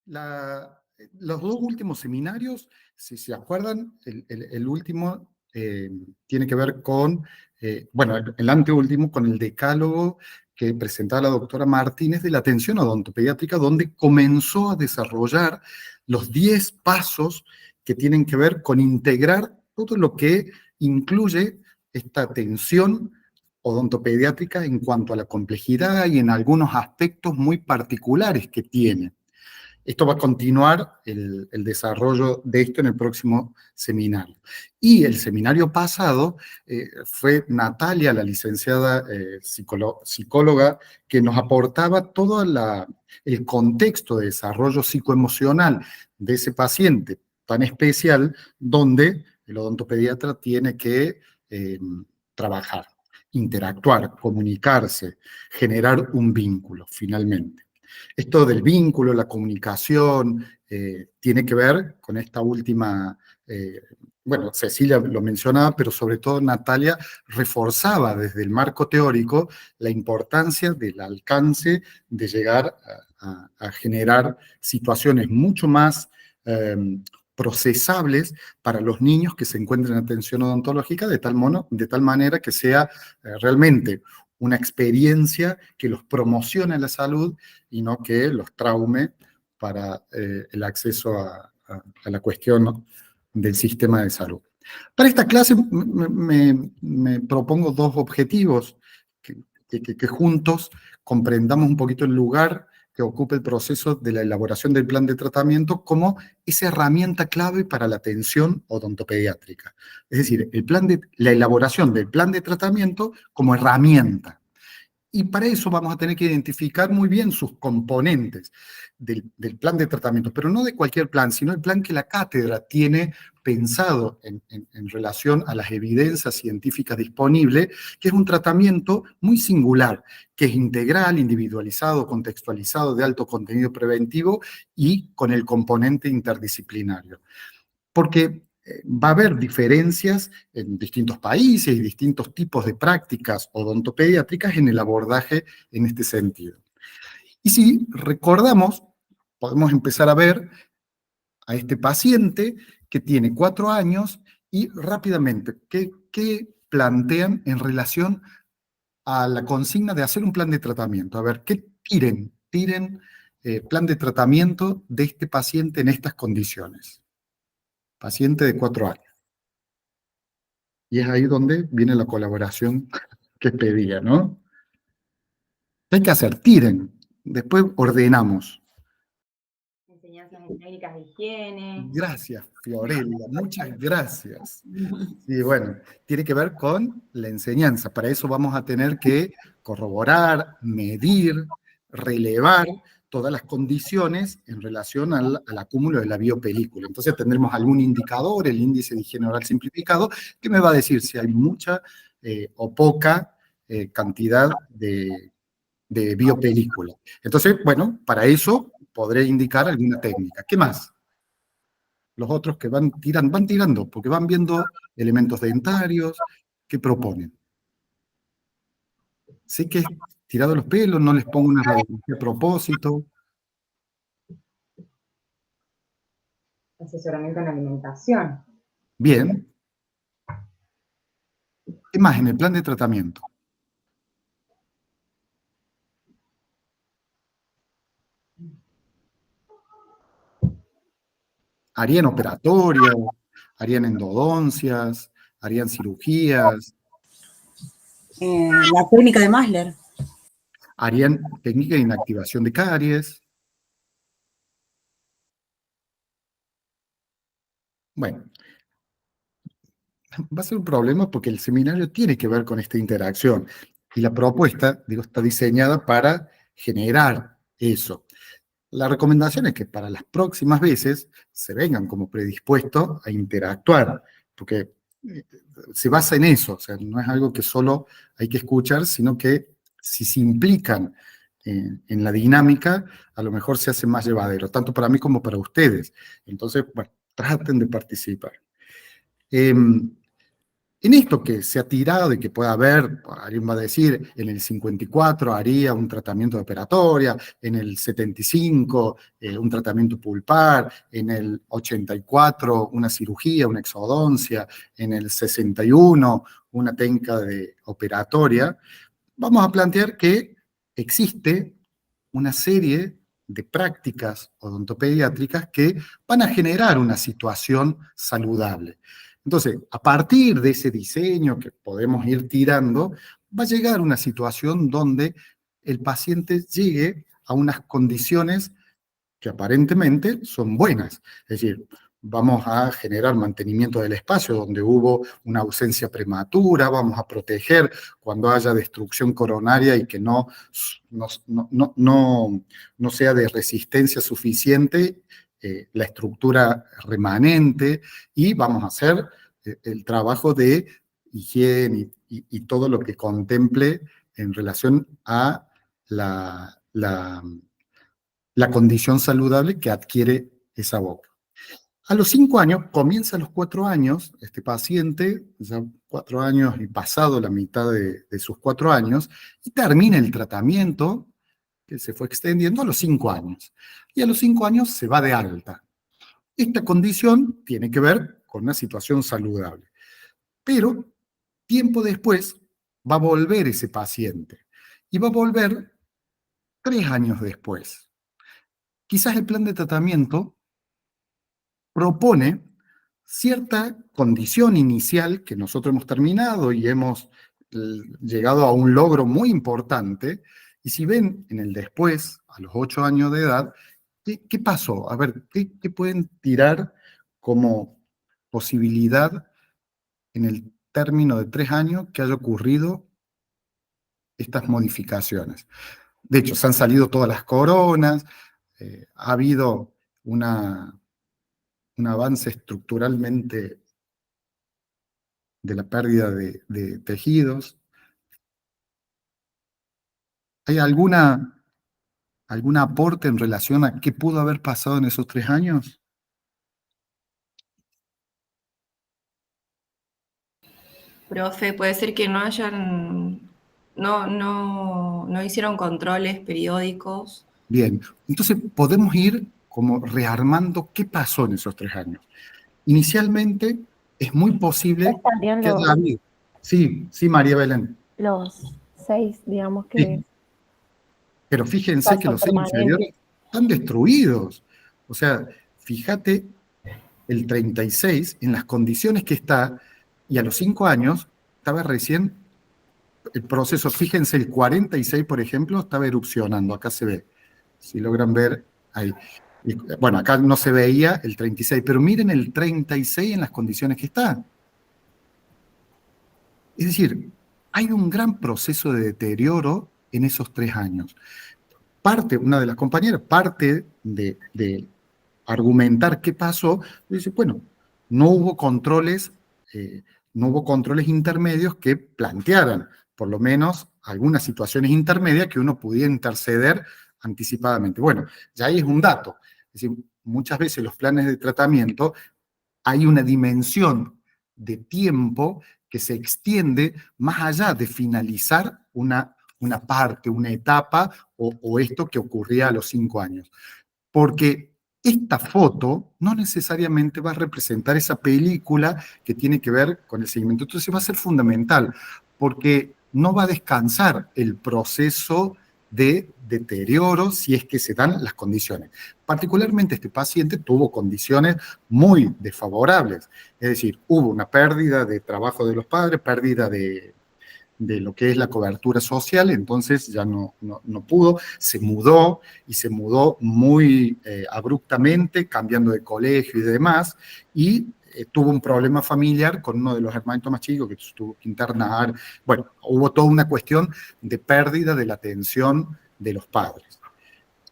Los dos últimos seminarios, si se acuerdan, el último tiene que ver con, bueno, el anteúltimo, con el decálogo que presentaba la doctora Martínez de la atención odontopediátrica, donde comenzó a desarrollar los 10 pasos que tienen que ver con integrar todo lo que incluye esta atención odontopediátrica en cuanto a la complejidad y en algunos aspectos muy particulares que tiene. Esto va a continuar el desarrollo de esto en el próximo seminario. Y el seminario pasado fue Natalia, la licenciada psicóloga, que nos aportaba todo el contexto de desarrollo psicoemocional de ese paciente tan especial, donde el odontopediatra tiene que trabajar, interactuar, comunicarse, generar un vínculo, finalmente. Esto del vínculo, la comunicación, tiene que ver con esta última, bueno, Cecilia lo mencionaba, pero sobre todo Natalia reforzaba desde el marco teórico la importancia del alcance de llegar a generar situaciones mucho más procesables para los niños que se encuentren en atención odontológica, de tal manera que sea realmente una experiencia que los promocione la salud y no que los traume para el acceso a la cuestión del sistema de salud. Para esta clase me propongo dos objetivos, que juntos comprendamos un poquito el lugar que ocupa el proceso de la elaboración del plan de tratamiento como esa herramienta clave para la atención odontopediátrica. Es decir, la elaboración del plan de tratamiento como herramienta. Y para eso vamos a tener que identificar muy bien sus componentes del plan de tratamiento, pero no de cualquier plan, sino el plan que la cátedra tiene pensado en relación a las evidencias científicas disponibles, que es un tratamiento muy singular, que es integral, individualizado, contextualizado, de alto contenido preventivo y con el componente interdisciplinario. Porque va a haber diferencias en distintos países y distintos tipos de prácticas odontopediátricas en el abordaje en este sentido. Y si recordamos, podemos empezar a ver a este paciente que tiene 4 años y rápidamente, ¿qué plantean en relación a la consigna de hacer un plan de tratamiento? A ver, ¿qué tiren plan de tratamiento de este paciente en estas condiciones? Paciente de 4 años. Y es ahí donde viene la colaboración que pedía, ¿no? ¿Qué hay que hacer? Tiren. Después ordenamos. Enseñanzas en técnicas de higiene. Gracias, Fiorella. Muchas gracias. Y bueno, tiene que ver con la enseñanza. Para eso vamos a tener que corroborar, medir, relevar todas las condiciones en relación al acúmulo de la biopelícula. Entonces tendremos algún indicador, el índice de higiene oral simplificado, que me va a decir si hay mucha o poca cantidad de biopelícula. Entonces, bueno, para eso podré indicar alguna técnica. ¿Qué más? Los otros que van tirando, porque van viendo elementos dentarios. ¿Qué proponen? Sé que es tirado los pelos, no les pongo una radiografía a propósito. Asesoramiento en alimentación. Bien. ¿Qué más en el plan de tratamiento? ¿Harían operatorias? ¿Harían endodoncias? ¿Harían cirugías? La técnica de Masler. ¿Harían técnica de inactivación de caries? Bueno, va a ser un problema porque el seminario tiene que ver con esta interacción. Y la propuesta, digo, está diseñada para generar eso. La recomendación es que para las próximas veces se vengan como predispuestos a interactuar, porque se basa en eso, o sea, no es algo que solo hay que escuchar, sino que si se implican en la dinámica, a lo mejor se hace más llevadero, tanto para mí como para ustedes. Entonces, bueno, traten de participar. En esto que se ha tirado y que puede haber, alguien va a decir, en el 54 haría un tratamiento de operatoria, en el 75 un tratamiento pulpar, en el 84 una cirugía, una exodoncia, en el 61 una técnica de operatoria. Vamos a plantear que existe una serie de prácticas odontopediátricas que van a generar una situación saludable. Entonces, a partir de ese diseño que podemos ir tirando, va a llegar una situación donde el paciente llegue a unas condiciones que aparentemente son buenas. Es decir, vamos a generar mantenimiento del espacio donde hubo una ausencia prematura, vamos a proteger cuando haya destrucción coronaria y que no sea de resistencia suficiente la estructura remanente, y vamos a hacer el trabajo de higiene y todo lo que contemple en relación a la condición saludable que adquiere esa boca. A los 5 años, comienza a los 4 años, este paciente, ya 4 años y pasado la mitad de sus 4 años, y termina el tratamiento, que se fue extendiendo a los 5 años. Y a los 5 años se va de alta. Esta condición tiene que ver con una situación saludable. Pero tiempo después va a volver ese paciente. Y va a volver 3 años después. Quizás el plan de tratamiento propone cierta condición inicial que nosotros hemos terminado y hemos llegado a un logro muy importante, y si ven en el después, a los 8 años de edad, ¿qué pasó? A ver, ¿qué pueden tirar como posibilidad en el término de 3 años que haya ocurrido estas modificaciones? De hecho, se han salido todas las coronas, ha habido un avance estructuralmente de la pérdida de tejidos. ¿Hay algún aporte en relación a qué pudo haber pasado en esos 3 años? Profe, puede ser que no hayan, no hicieron controles periódicos. Bien, entonces podemos ir como rearmando qué pasó en esos 3 años. Inicialmente es muy posible Estarían que haya habido. Sí, sí, María Belén. los 6, digamos que Sí, pero fíjense que paso los 6 permanente. inferiores están destruidos. O sea, fíjate el 36 en las condiciones que está, y a los 5 años estaba recién el proceso. Fíjense, el 46, por ejemplo, estaba erupcionando, acá se ve, si logran ver ahí. Bueno, acá no se veía el 36, pero miren el 36 en las condiciones que está. Es decir, hay un gran proceso de deterioro en esos 3 años. Una de las compañeras, parte de argumentar qué pasó, dice, bueno, no hubo controles, no hubo controles intermedios que plantearan, por lo menos, algunas situaciones intermedias que uno pudiera interceder anticipadamente. Bueno, ya ahí es un dato. Es decir, muchas veces los planes de tratamiento hay una dimensión de tiempo que se extiende más allá de finalizar una parte, una etapa, o esto que ocurría a los 5 años. Porque esta foto no necesariamente va a representar esa película que tiene que ver con el seguimiento. Entonces va a ser fundamental, porque no va a descansar el proceso de deterioro si es que se dan las condiciones. Particularmente este paciente tuvo condiciones muy desfavorables, es decir, hubo una pérdida de trabajo de los padres, pérdida de lo que es la cobertura social, entonces ya no pudo, se mudó, y se mudó muy abruptamente, cambiando de colegio y demás, y tuvo un problema familiar con uno de los hermanitos más chicos que tuvo que internar. Bueno, hubo toda una cuestión de pérdida de la atención de los padres.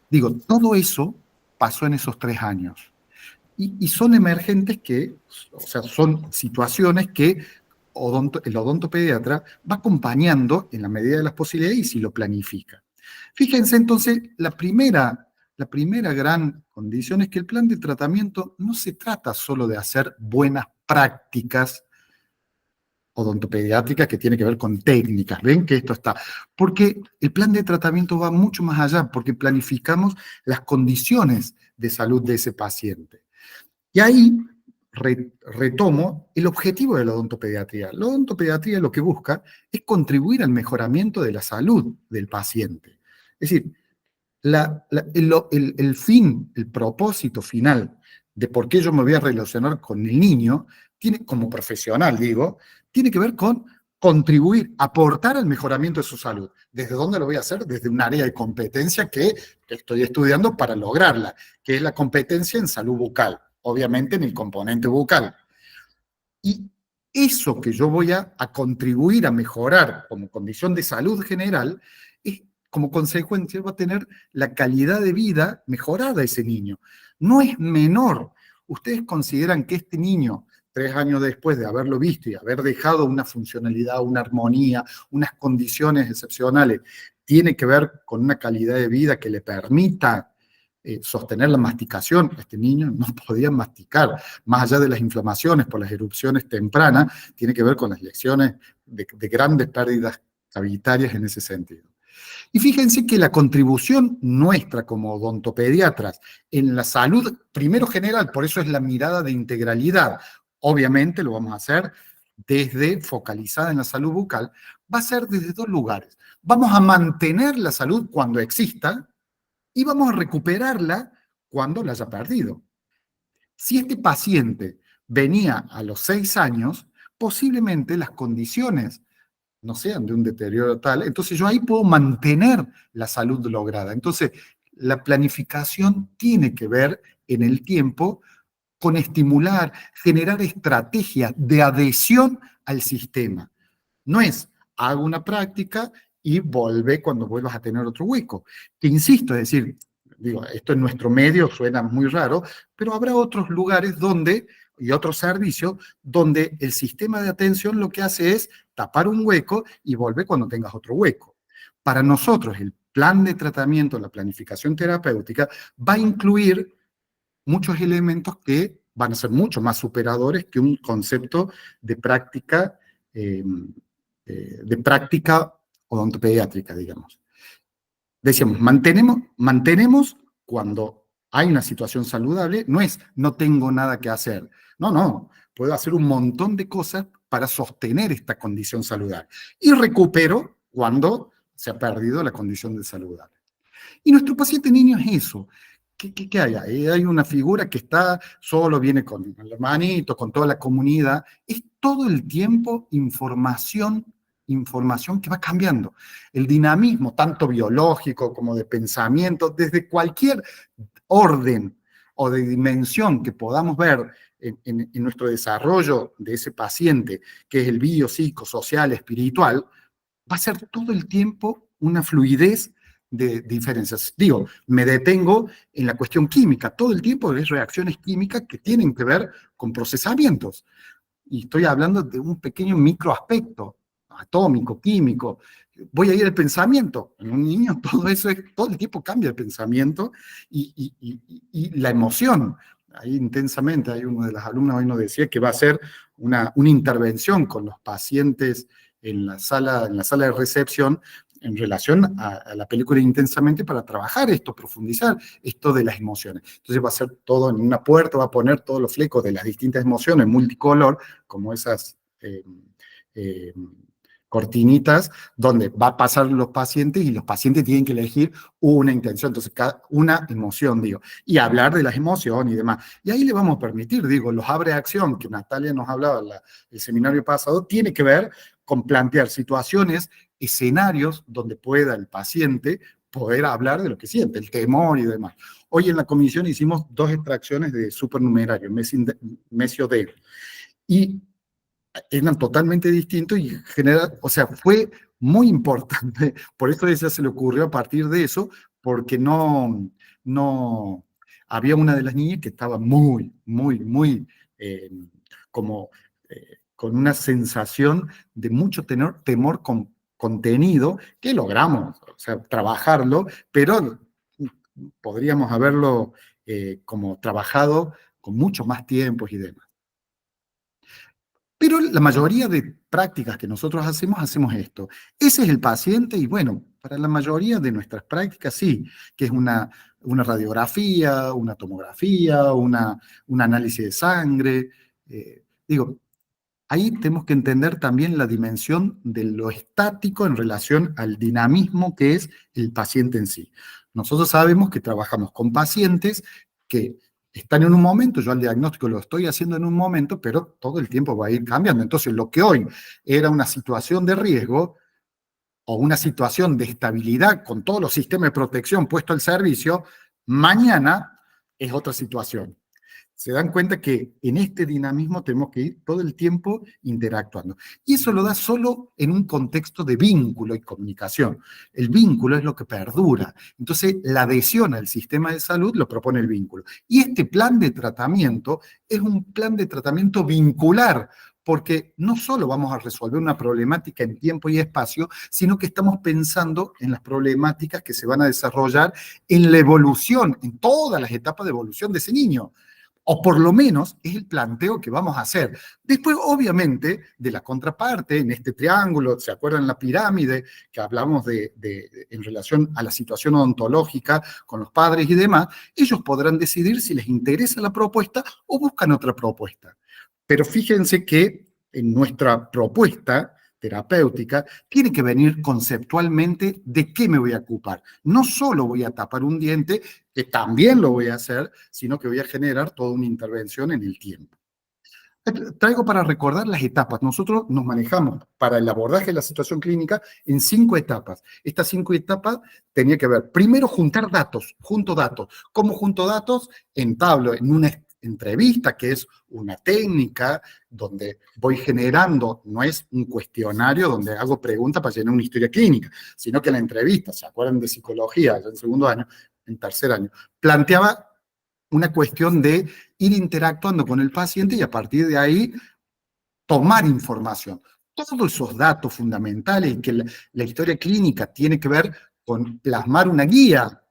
Digo, todo eso pasó en esos 3 años. Y son emergentes que, o sea, son situaciones que el odontopediatra va acompañando en la medida de las posibilidades y si lo planifica. Fíjense entonces, la primera gran condición es que el plan de tratamiento no se trata solo de hacer buenas prácticas odontopediátrica que tiene que ver con técnicas. ¿Ven que esto está? Porque el plan de tratamiento va mucho más allá, porque planificamos las condiciones de salud de ese paciente. Y ahí retomo el objetivo de la odontopediatría. La odontopediatría lo que busca es contribuir al mejoramiento de la salud del paciente. Es decir, el fin, el propósito final de por qué yo me voy a relacionar con el niño, tiene, como profesional digo, tiene que ver con contribuir, aportar al mejoramiento de su salud. ¿Desde dónde lo voy a hacer? Desde un área de competencia que estoy estudiando para lograrla, que es la competencia en salud bucal, obviamente en el componente bucal. Y eso que yo voy a contribuir a mejorar como condición de salud general, es, como consecuencia va a tener la calidad de vida mejorada ese niño. No es menor. ¿Ustedes consideran que este niño, 3 años después de haberlo visto y haber dejado una funcionalidad, una armonía, unas condiciones excepcionales, tiene que ver con una calidad de vida que le permita sostener la masticación? Este niño no podía masticar, más allá de las inflamaciones por las erupciones tempranas, tiene que ver con las lesiones de grandes pérdidas cavitarias en ese sentido. Y fíjense que la contribución nuestra como odontopediatras en la salud, primero general, por eso es la mirada de integralidad, obviamente lo vamos a hacer desde focalizada en la salud bucal, va a ser desde 2 lugares. Vamos a mantener la salud cuando exista, y vamos a recuperarla cuando la haya perdido. Si este paciente venía a los 6 años, posiblemente las condiciones no sean de un deterioro tal, entonces yo ahí puedo mantener la salud lograda. Entonces, la planificación tiene que ver en el tiempo con estimular, generar estrategias de adhesión al sistema. No es, hago una práctica y volvé cuando vuelvas a tener otro hueco. Que insisto, es decir, digo, esto en nuestro medio suena muy raro, pero habrá otros lugares donde, y otros servicios, donde el sistema de atención lo que hace es tapar un hueco y volver cuando tengas otro hueco. Para nosotros, el plan de tratamiento, la planificación terapéutica, va a incluir muchos elementos que van a ser mucho más superadores que un concepto de práctica odontopediátrica, digamos. Decíamos, mantenemos cuando hay una situación saludable, no es no tengo nada que hacer. No, puedo hacer un montón de cosas para sostener esta condición saludable. Y recupero cuando se ha perdido la condición de saludable. Y nuestro paciente niño es eso. ¿Qué hay? Hay una figura que está solo, viene con el hermanito, con toda la comunidad. Es todo el tiempo información que va cambiando. El dinamismo, tanto biológico como de pensamiento, desde cualquier orden o de dimensión que podamos ver en nuestro desarrollo de ese paciente, que es el biopsicosocial, espiritual, va a ser todo el tiempo una fluidez de diferencias. Digo, me detengo en la cuestión química. Todo el tiempo es reacciones químicas que tienen que ver con procesamientos. Y estoy hablando de un pequeño microaspecto, atómico, químico. Voy a ir al pensamiento. En un niño todo eso todo el tiempo cambia el pensamiento y la emoción. Ahí intensamente, hay uno de las alumnas hoy nos decía que va a hacer una intervención con los pacientes en la sala de recepción en relación a la película Intensamente para trabajar esto, profundizar esto de las emociones. Entonces va a ser todo en una puerta, va a poner todos los flecos de las distintas emociones multicolor, como esas cortinitas, donde va a pasar los pacientes y los pacientes tienen que elegir una intención, entonces una emoción, digo, y hablar de las emociones y demás. Y ahí le vamos a permitir, digo, los abre acción que Natalia nos hablaba el seminario pasado, tiene que ver con plantear situaciones, escenarios donde pueda el paciente poder hablar de lo que siente, el temor y demás. Hoy en la comisión hicimos 2 extracciones de supernumerario, mesio D, y eran totalmente distintos y o sea, fue muy importante, por eso ella se le ocurrió a partir de eso, porque había una de las niñas que estaba muy, como con una sensación de mucho temor contenido, que logramos, o sea, trabajarlo, pero podríamos haberlo como trabajado con mucho más tiempos y demás. Pero la mayoría de prácticas que nosotros hacemos esto. Ese es el paciente y bueno, para la mayoría de nuestras prácticas sí, que es una radiografía, una tomografía, un análisis de sangre. Digo, ahí tenemos que entender también la dimensión de lo estático en relación al dinamismo que es el paciente en sí. Nosotros sabemos que trabajamos con pacientes que están en un momento, yo al diagnóstico lo estoy haciendo en un momento, pero todo el tiempo va a ir cambiando. Entonces, lo que hoy era una situación de riesgo o una situación de estabilidad con todos los sistemas de protección puestos al servicio, mañana es otra situación. Se dan cuenta que en este dinamismo tenemos que ir todo el tiempo interactuando. Y eso lo da solo en un contexto de vínculo y comunicación. El vínculo es lo que perdura. Entonces, la adhesión al sistema de salud lo propone el vínculo. Y este plan de tratamiento es un plan de tratamiento vincular, porque no solo vamos a resolver una problemática en tiempo y espacio, sino que estamos pensando en las problemáticas que se van a desarrollar en la evolución, en todas las etapas de evolución de ese niño. O por lo menos es el planteo que vamos a hacer. Después, obviamente, de la contraparte, en este triángulo, ¿se acuerdan la pirámide que hablamos en relación a la situación odontológica con los padres y demás? Ellos podrán decidir si les interesa la propuesta o buscan otra propuesta. Pero fíjense que en nuestra propuesta terapéutica tiene que venir conceptualmente de qué me voy a ocupar. No solo voy a tapar un diente, que también lo voy a hacer, sino que voy a generar toda una intervención en el tiempo. Traigo para recordar las etapas. Nosotros nos manejamos para el abordaje de la situación clínica en 5 etapas. Estas 5 etapas tenía que ver, primero, juntar datos, junto datos. ¿Cómo junto datos? Entablo en una entrevista, que es una técnica donde voy generando, no es un cuestionario donde hago preguntas para llenar una historia clínica, sino que la entrevista, ¿se acuerdan de psicología? Ya en segundo año, en tercer año, planteaba una cuestión de ir interactuando con el paciente y a partir de ahí tomar información. Todos esos datos fundamentales que la historia clínica tiene que ver con plasmar una guía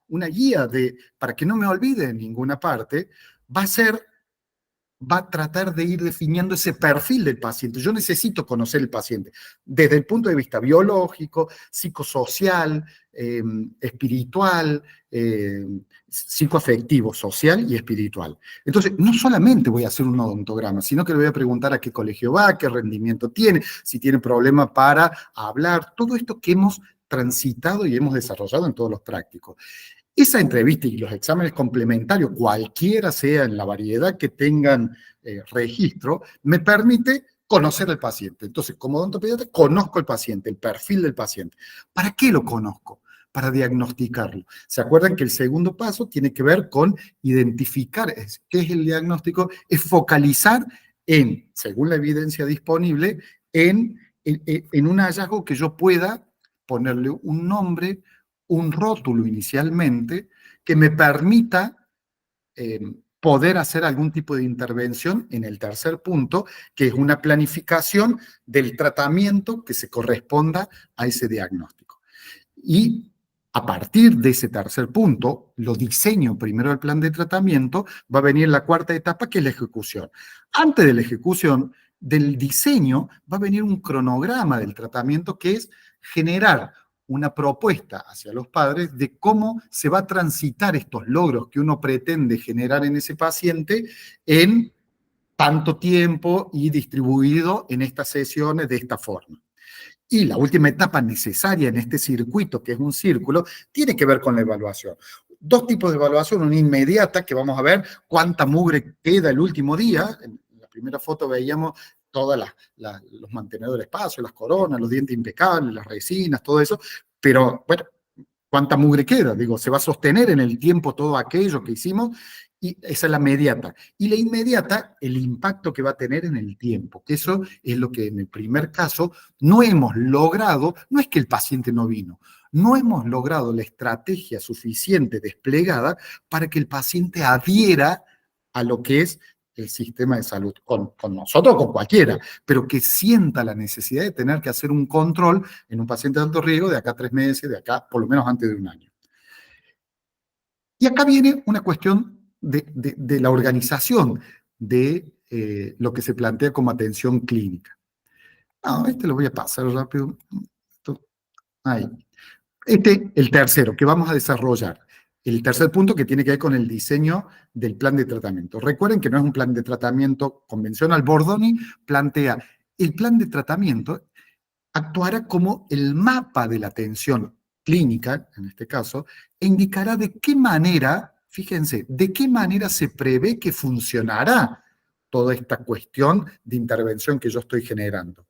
para que no me olvide en ninguna parte, va a tratar de ir definiendo ese perfil del paciente. Yo necesito conocer el paciente desde el punto de vista biológico, psicosocial, espiritual, psicoafectivo, social y espiritual. Entonces, no solamente voy a hacer un odontograma, sino que le voy a preguntar a qué colegio va, qué rendimiento tiene, si tiene problema para hablar, todo esto que hemos transitado y hemos desarrollado en todos los prácticos. Esa entrevista y los exámenes complementarios, cualquiera sea en la variedad que tengan registro, me permite conocer al paciente. Entonces, como odontopediatra, conozco al paciente, el perfil del paciente. ¿Para qué lo conozco? Para diagnosticarlo. ¿Se acuerdan que el segundo paso tiene que ver con identificar qué es el diagnóstico? Es focalizar en, según la evidencia disponible, en un hallazgo que yo pueda ponerle un nombre, un rótulo inicialmente, que me permita poder hacer algún tipo de intervención en el tercer punto, que es una planificación del tratamiento que se corresponda a ese diagnóstico. Y a partir de ese tercer punto, lo diseño primero el plan de tratamiento, va a venir la cuarta etapa, que es la ejecución. Antes de la ejecución, del diseño, va a venir un cronograma del tratamiento, que es generar una propuesta hacia los padres de cómo se va a transitar estos logros que uno pretende generar en ese paciente en tanto tiempo y distribuido en estas sesiones de esta forma. Y la última etapa necesaria en este circuito, que es un círculo, tiene que ver con la evaluación. 2 tipos de evaluación, una inmediata, que vamos a ver cuánta mugre queda el último día. En la primera foto veíamos todos los mantenedores de espacio, las coronas, los dientes impecables, las resinas, todo eso, pero bueno, ¿cuánta mugre queda? Digo, se va a sostener en el tiempo todo aquello que hicimos, y esa es la inmediata. Y la inmediata, el impacto que va a tener en el tiempo, que eso es lo que en el primer caso no hemos logrado, no es que el paciente no vino, no hemos logrado la estrategia suficiente desplegada para que el paciente adhiera a lo que es el sistema de salud, con nosotros o con cualquiera, pero que sienta la necesidad de tener que hacer un control en un paciente de alto riesgo de acá a 3 meses, de acá por lo menos antes de 1 año. Y acá viene una cuestión de la organización de lo que se plantea como atención clínica. No, este lo voy a pasar rápido. Ahí. El tercero que vamos a desarrollar. El tercer punto que tiene que ver con el diseño del plan de tratamiento. Recuerden que no es un plan de tratamiento convencional. Bordoni plantea, el plan de tratamiento actuará como el mapa de la atención clínica, en este caso, e indicará de qué manera, fíjense, de qué manera se prevé que funcionará toda esta cuestión de intervención que yo estoy generando,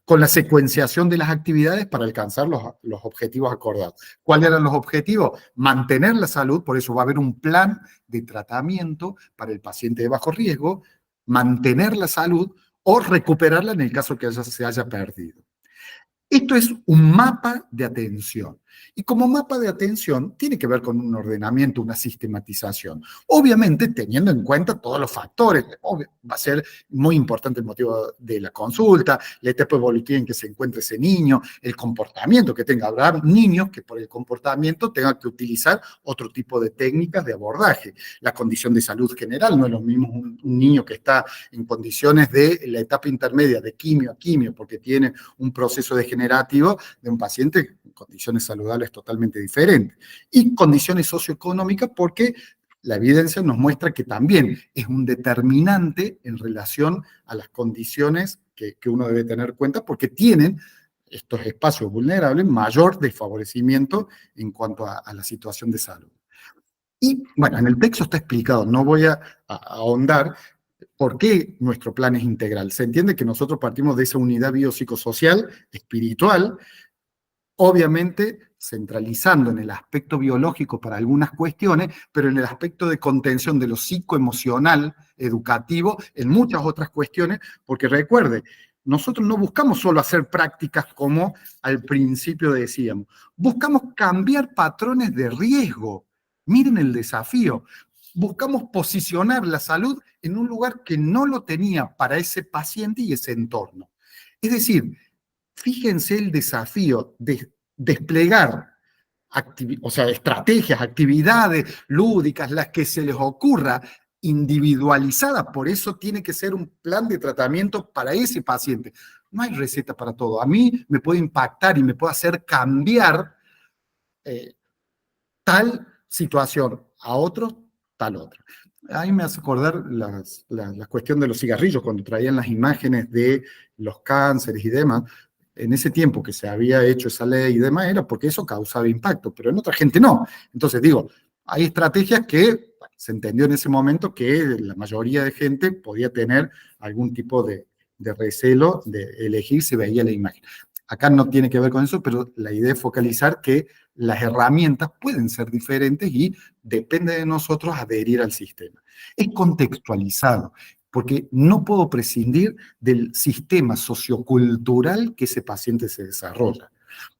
con la secuenciación de las actividades para alcanzar los objetivos acordados. ¿Cuáles eran los objetivos? Mantener la salud, por eso va a haber un plan de tratamiento para el paciente de bajo riesgo, mantener la salud o recuperarla en el caso que se haya perdido. Esto es un mapa de atención. Y como mapa de atención tiene que ver con un ordenamiento, una sistematización. Obviamente teniendo en cuenta todos los factores. Va a ser muy importante el motivo de la consulta, la etapa evolutiva en que se encuentre ese niño, el comportamiento que tenga. Habrá niños que por el comportamiento tengan que utilizar otro tipo de técnicas de abordaje. La condición de salud general, no es lo mismo un niño que está en condiciones de la etapa intermedia de quimio a quimio, porque tiene un proceso degenerativo, de un paciente en condiciones saludables totalmente diferentes. Y condiciones socioeconómicas, porque la evidencia nos muestra que también es un determinante en relación a las condiciones que uno debe tener en cuenta, porque tienen estos espacios vulnerables mayor desfavorecimiento en cuanto a la situación de salud. Y bueno, en el texto está explicado, no voy a ahondar por qué nuestro plan es integral. Se entiende que nosotros partimos de esa unidad biopsicosocial, espiritual, obviamente centralizando en el aspecto biológico para algunas cuestiones, pero en el aspecto de contención de lo psicoemocional, educativo, en muchas otras cuestiones, porque recuerde, nosotros no buscamos solo hacer prácticas como al principio decíamos, buscamos cambiar patrones de riesgo. Miren el desafío. Buscamos posicionar la salud en un lugar que no lo tenía para ese paciente y ese entorno. Es decir, fíjense el desafío de desplegar estrategias, actividades lúdicas, las que se les ocurra, individualizadas. Por eso tiene que ser un plan de tratamiento para ese paciente. No hay receta para todo. A mí me puede impactar y me puede hacer cambiar tal situación, a otros tal otra. Ahí me hace acordar la cuestión de los cigarrillos, cuando traían las imágenes de los cánceres y demás. En ese tiempo que se había hecho esa ley y demás, era porque eso causaba impacto, pero en otra gente no. Entonces digo, hay estrategias que se entendió en ese momento que la mayoría de gente podía tener algún tipo de recelo de elegir si veía la imagen. Acá no tiene que ver con eso, pero la idea es focalizar que las herramientas pueden ser diferentes y depende de nosotros adherir al sistema. Es contextualizado, porque no puedo prescindir del sistema sociocultural que ese paciente se desarrolla.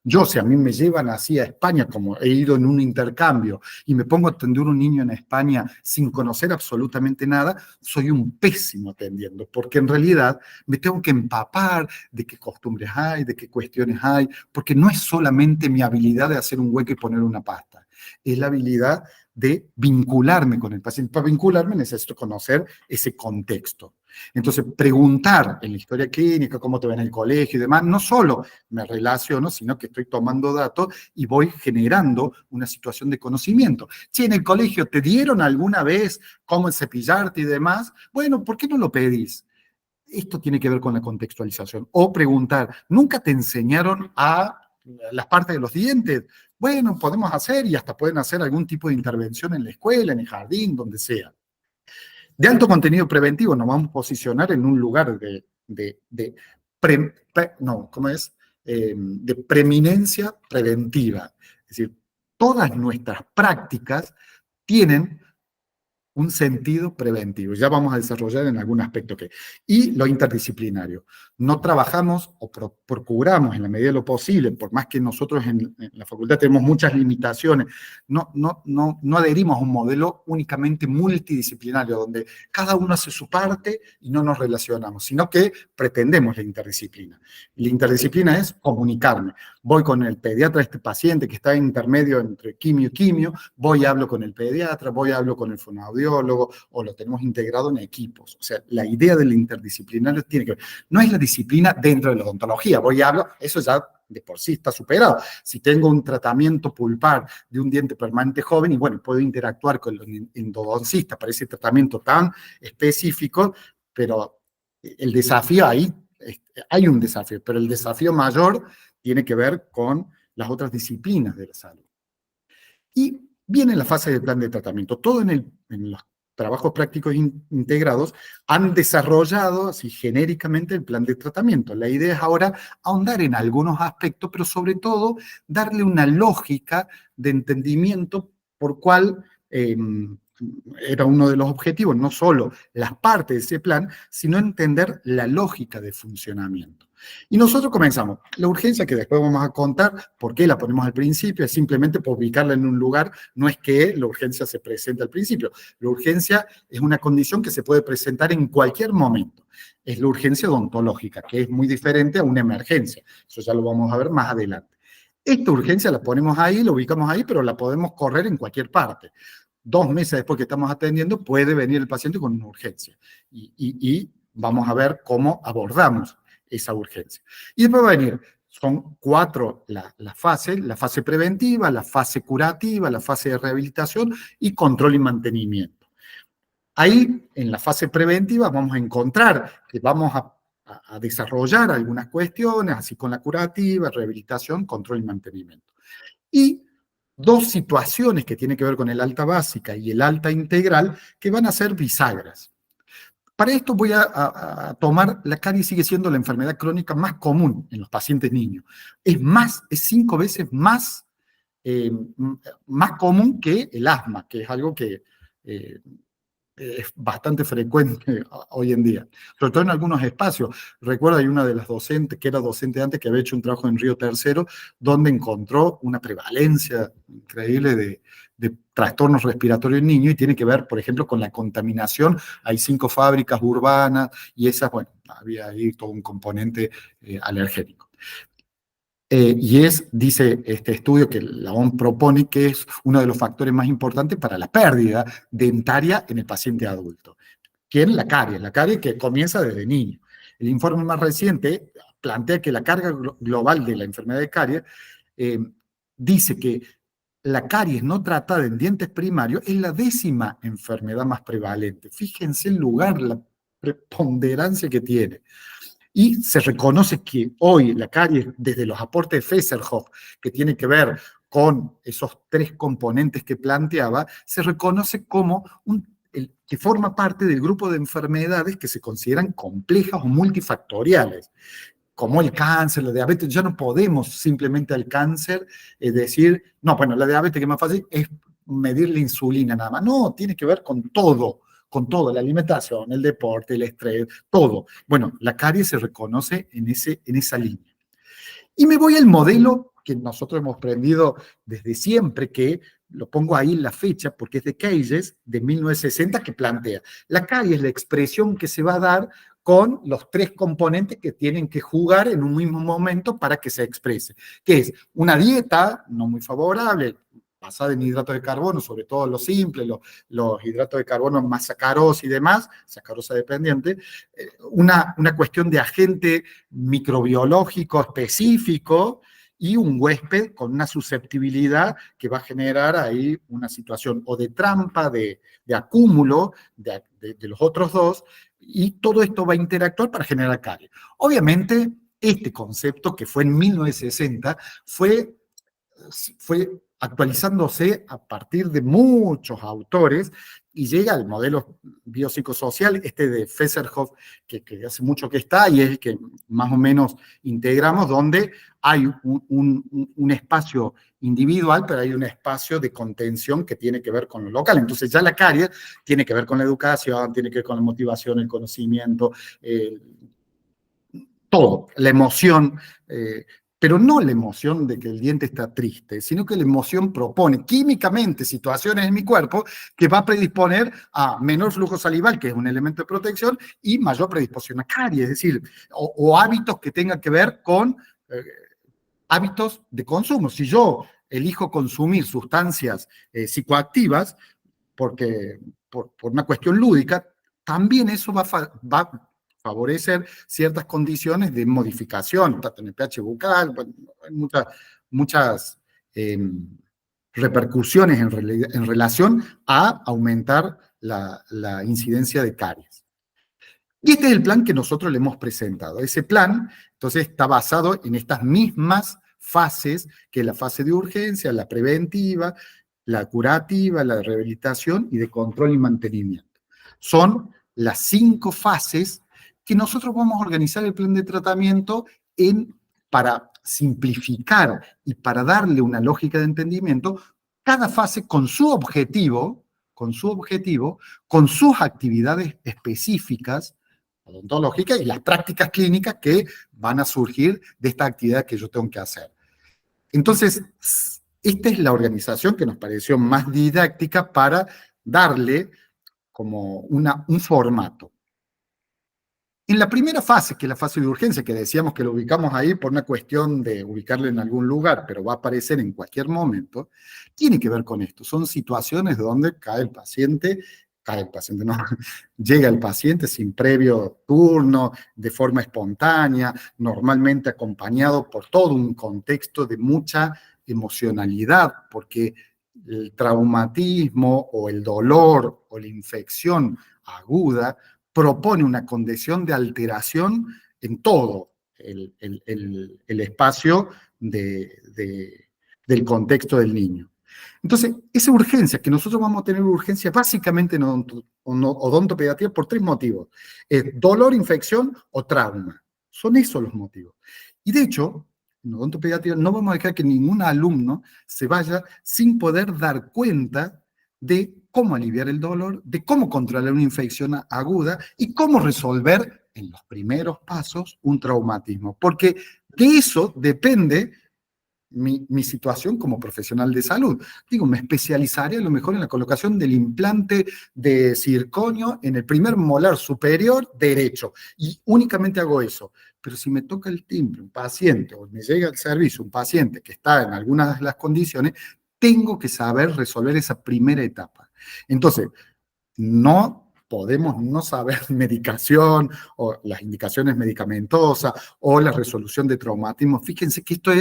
Yo, si a mí me llevan así a España, como he ido en un intercambio, y me pongo a atender a un niño en España sin conocer absolutamente nada, soy un pésimo atendiendo, porque en realidad me tengo que empapar de qué costumbres hay, de qué cuestiones hay, porque no es solamente mi habilidad de hacer un hueco y poner una pasta, es la habilidad de vincularme con el paciente. Para vincularme necesito conocer ese contexto. Entonces, preguntar en la historia clínica, cómo te ven en el colegio y demás, no solo me relaciono, sino que estoy tomando datos y voy generando una situación de conocimiento. Si en el colegio te dieron alguna vez cómo cepillarte y demás, bueno, ¿por qué no lo pedís? Esto tiene que ver con la contextualización. O preguntar, ¿nunca te enseñaron a las partes de los dientes? Bueno, podemos hacer y hasta pueden hacer algún tipo de intervención en la escuela, en el jardín, donde sea. De alto contenido preventivo nos vamos a posicionar en un lugar de preeminencia preventiva. Es decir, todas nuestras prácticas tienen un sentido preventivo. Ya vamos a desarrollar en algún aspecto que. Y lo interdisciplinario. No trabajamos o procuramos en la medida de lo posible, por más que nosotros en la facultad tenemos muchas limitaciones, no adherimos a un modelo únicamente multidisciplinario, donde cada uno hace su parte y no nos relacionamos, sino que pretendemos la interdisciplina. La interdisciplina es comunicarme. Voy con el pediatra de este paciente que está en intermedio entre quimio y quimio, voy y hablo con el pediatra, voy y hablo con el fonoaudiólogo, cardiólogo, o lo tenemos integrado en equipos. O sea, la idea del interdisciplinario tiene que ver, no es la disciplina dentro de la odontología, voy y hablo, eso ya de por sí está superado. Si tengo un tratamiento pulpar de un diente permanente joven, y bueno, puedo interactuar con el endodoncista para ese tratamiento tan específico, pero el desafío ahí, hay un desafío, pero el desafío mayor tiene que ver con las otras disciplinas de la salud. Y viene la fase del plan de tratamiento. Todo en los trabajos prácticos integrados han desarrollado así genéricamente el plan de tratamiento. La idea es ahora ahondar en algunos aspectos, pero sobre todo darle una lógica de entendimiento por cual era uno de los objetivos, no solo las partes de ese plan, sino entender la lógica de funcionamiento. Y nosotros comenzamos. La urgencia, que después vamos a contar por qué la ponemos al principio, es simplemente por ubicarla en un lugar, no es que la urgencia se presente al principio. La urgencia es una condición que se puede presentar en cualquier momento. Es la urgencia odontológica, que es muy diferente a una emergencia. Eso ya lo vamos a ver más adelante. Esta urgencia la ponemos ahí, la ubicamos ahí, pero la podemos correr en cualquier parte. 2 meses después que estamos atendiendo, puede venir el paciente con una urgencia. Y vamos a ver cómo abordamos esa urgencia. Y después va a venir, son 4 la fase preventiva, la fase curativa, la fase de rehabilitación y control y mantenimiento. Ahí, en la fase preventiva, vamos a encontrar que vamos a desarrollar algunas cuestiones, así con la curativa, rehabilitación, control y mantenimiento. Y 2 situaciones que tienen que ver con el alta básica y el alta integral, que van a ser bisagras. Para esto voy a tomar, la caries sigue siendo la enfermedad crónica más común en los pacientes niños. Es 5 veces más común que el asma, que es algo que es bastante frecuente hoy en día, sobre todo en algunos espacios. Recuerdo, hay una de las docentes, que era docente antes, que había hecho un trabajo en Río Tercero, donde encontró una prevalencia increíble de trastornos respiratorios en niños, y tiene que ver, por ejemplo, con la contaminación. Hay 5 fábricas urbanas, y esas, bueno, había ahí todo un componente alergénico. Dice este estudio que la OMS propone, que es uno de los factores más importantes para la pérdida dentaria en el paciente adulto. ¿Quién? La caries que comienza desde niño. El informe más reciente plantea que la carga global de la enfermedad de caries dice que la caries no tratada en dientes primarios es la 10ª enfermedad más prevalente. Fíjense el lugar, la preponderancia que tiene. Y se reconoce que hoy la caries, desde los aportes de Fesserhoff, que tiene que ver con esos 3 componentes que planteaba, se reconoce como que forma parte del grupo de enfermedades que se consideran complejas o multifactoriales, como el cáncer, la diabetes. Ya no podemos simplemente al cáncer decir, no, bueno, la diabetes, que es más fácil, es medir la insulina nada más. No, tiene que ver con todo, la alimentación, el deporte, el estrés, todo. Bueno, la caries se reconoce en esa línea. Y me voy al modelo que nosotros hemos aprendido desde siempre, que lo pongo ahí en la fecha, porque es de Keyes, de 1960, que plantea. La caries es la expresión que se va a dar con los 3 componentes que tienen que jugar en un mismo momento para que se exprese, que es una dieta no muy favorable, basada en hidratos de carbono, sobre todo los simples, los hidratos de carbono más sacarosa y demás, sacarosa dependiente, una cuestión de agente microbiológico específico, y un huésped con una susceptibilidad que va a generar ahí una situación o de trampa, de acúmulo de los otros 2, y todo esto va a interactuar para generar caries. Obviamente, este concepto, que fue en 1960, fue actualizándose a partir de muchos autores, y llega al modelo biopsicosocial, de Fesserhoff, que hace mucho que está, y es el que más o menos integramos, donde hay un espacio individual, pero hay un espacio de contención que tiene que ver con lo local. Entonces ya la caries tiene que ver con la educación, tiene que ver con la motivación, el conocimiento, todo, la emoción, pero no la emoción de que el diente está triste, sino que la emoción propone químicamente situaciones en mi cuerpo que va a predisponer a menor flujo salival, que es un elemento de protección, y mayor predisposición a caries, es decir, o hábitos que tengan que ver con hábitos de consumo. Si yo elijo consumir sustancias psicoactivas, porque por una cuestión lúdica, también eso va a favorecer ciertas condiciones de modificación, tanto en el pH bucal, bueno, hay muchas repercusiones en relación a aumentar la incidencia de caries. Y este es el plan que nosotros le hemos presentado. Ese plan, entonces, está basado en estas mismas fases, que es la fase de urgencia, la preventiva, la curativa, la de rehabilitación y de control y mantenimiento. Son las 5 fases que nosotros vamos a organizar el plan de tratamiento para simplificar y para darle una lógica de entendimiento, cada fase con su objetivo, con sus actividades específicas, odontológicas y las prácticas clínicas que van a surgir de esta actividad que yo tengo que hacer. Entonces, esta es la organización que nos pareció más didáctica para darle como un formato. En la primera fase, que es la fase de urgencia, que decíamos que lo ubicamos ahí por una cuestión de ubicarle en algún lugar, pero va a aparecer en cualquier momento, tiene que ver con esto. Son situaciones donde no, llega el paciente sin previo turno, de forma espontánea, normalmente acompañado por todo un contexto de mucha emocionalidad, porque el traumatismo o el dolor o la infección aguda propone una condición de alteración en todo el espacio del contexto del niño. Entonces, esa urgencia, que nosotros vamos a tener urgencia básicamente en odontopediatría por 3 motivos. Dolor, infección o trauma. Son esos los motivos. Y de hecho, en odontopediatría no vamos a dejar que ningún alumno se vaya sin poder dar cuenta de cómo aliviar el dolor, de cómo controlar una infección aguda y cómo resolver en los primeros pasos un traumatismo. Porque de eso depende mi situación como profesional de salud. Digo, me especializaré a lo mejor en la colocación del implante de circonio en el primer molar superior derecho y únicamente hago eso. Pero si me toca el timbre un paciente o me llega al servicio un paciente que está en algunas de las condiciones, tengo que saber resolver esa primera etapa. Entonces, no podemos no saber medicación o las indicaciones medicamentosas o la resolución de traumatismo. Fíjense que esto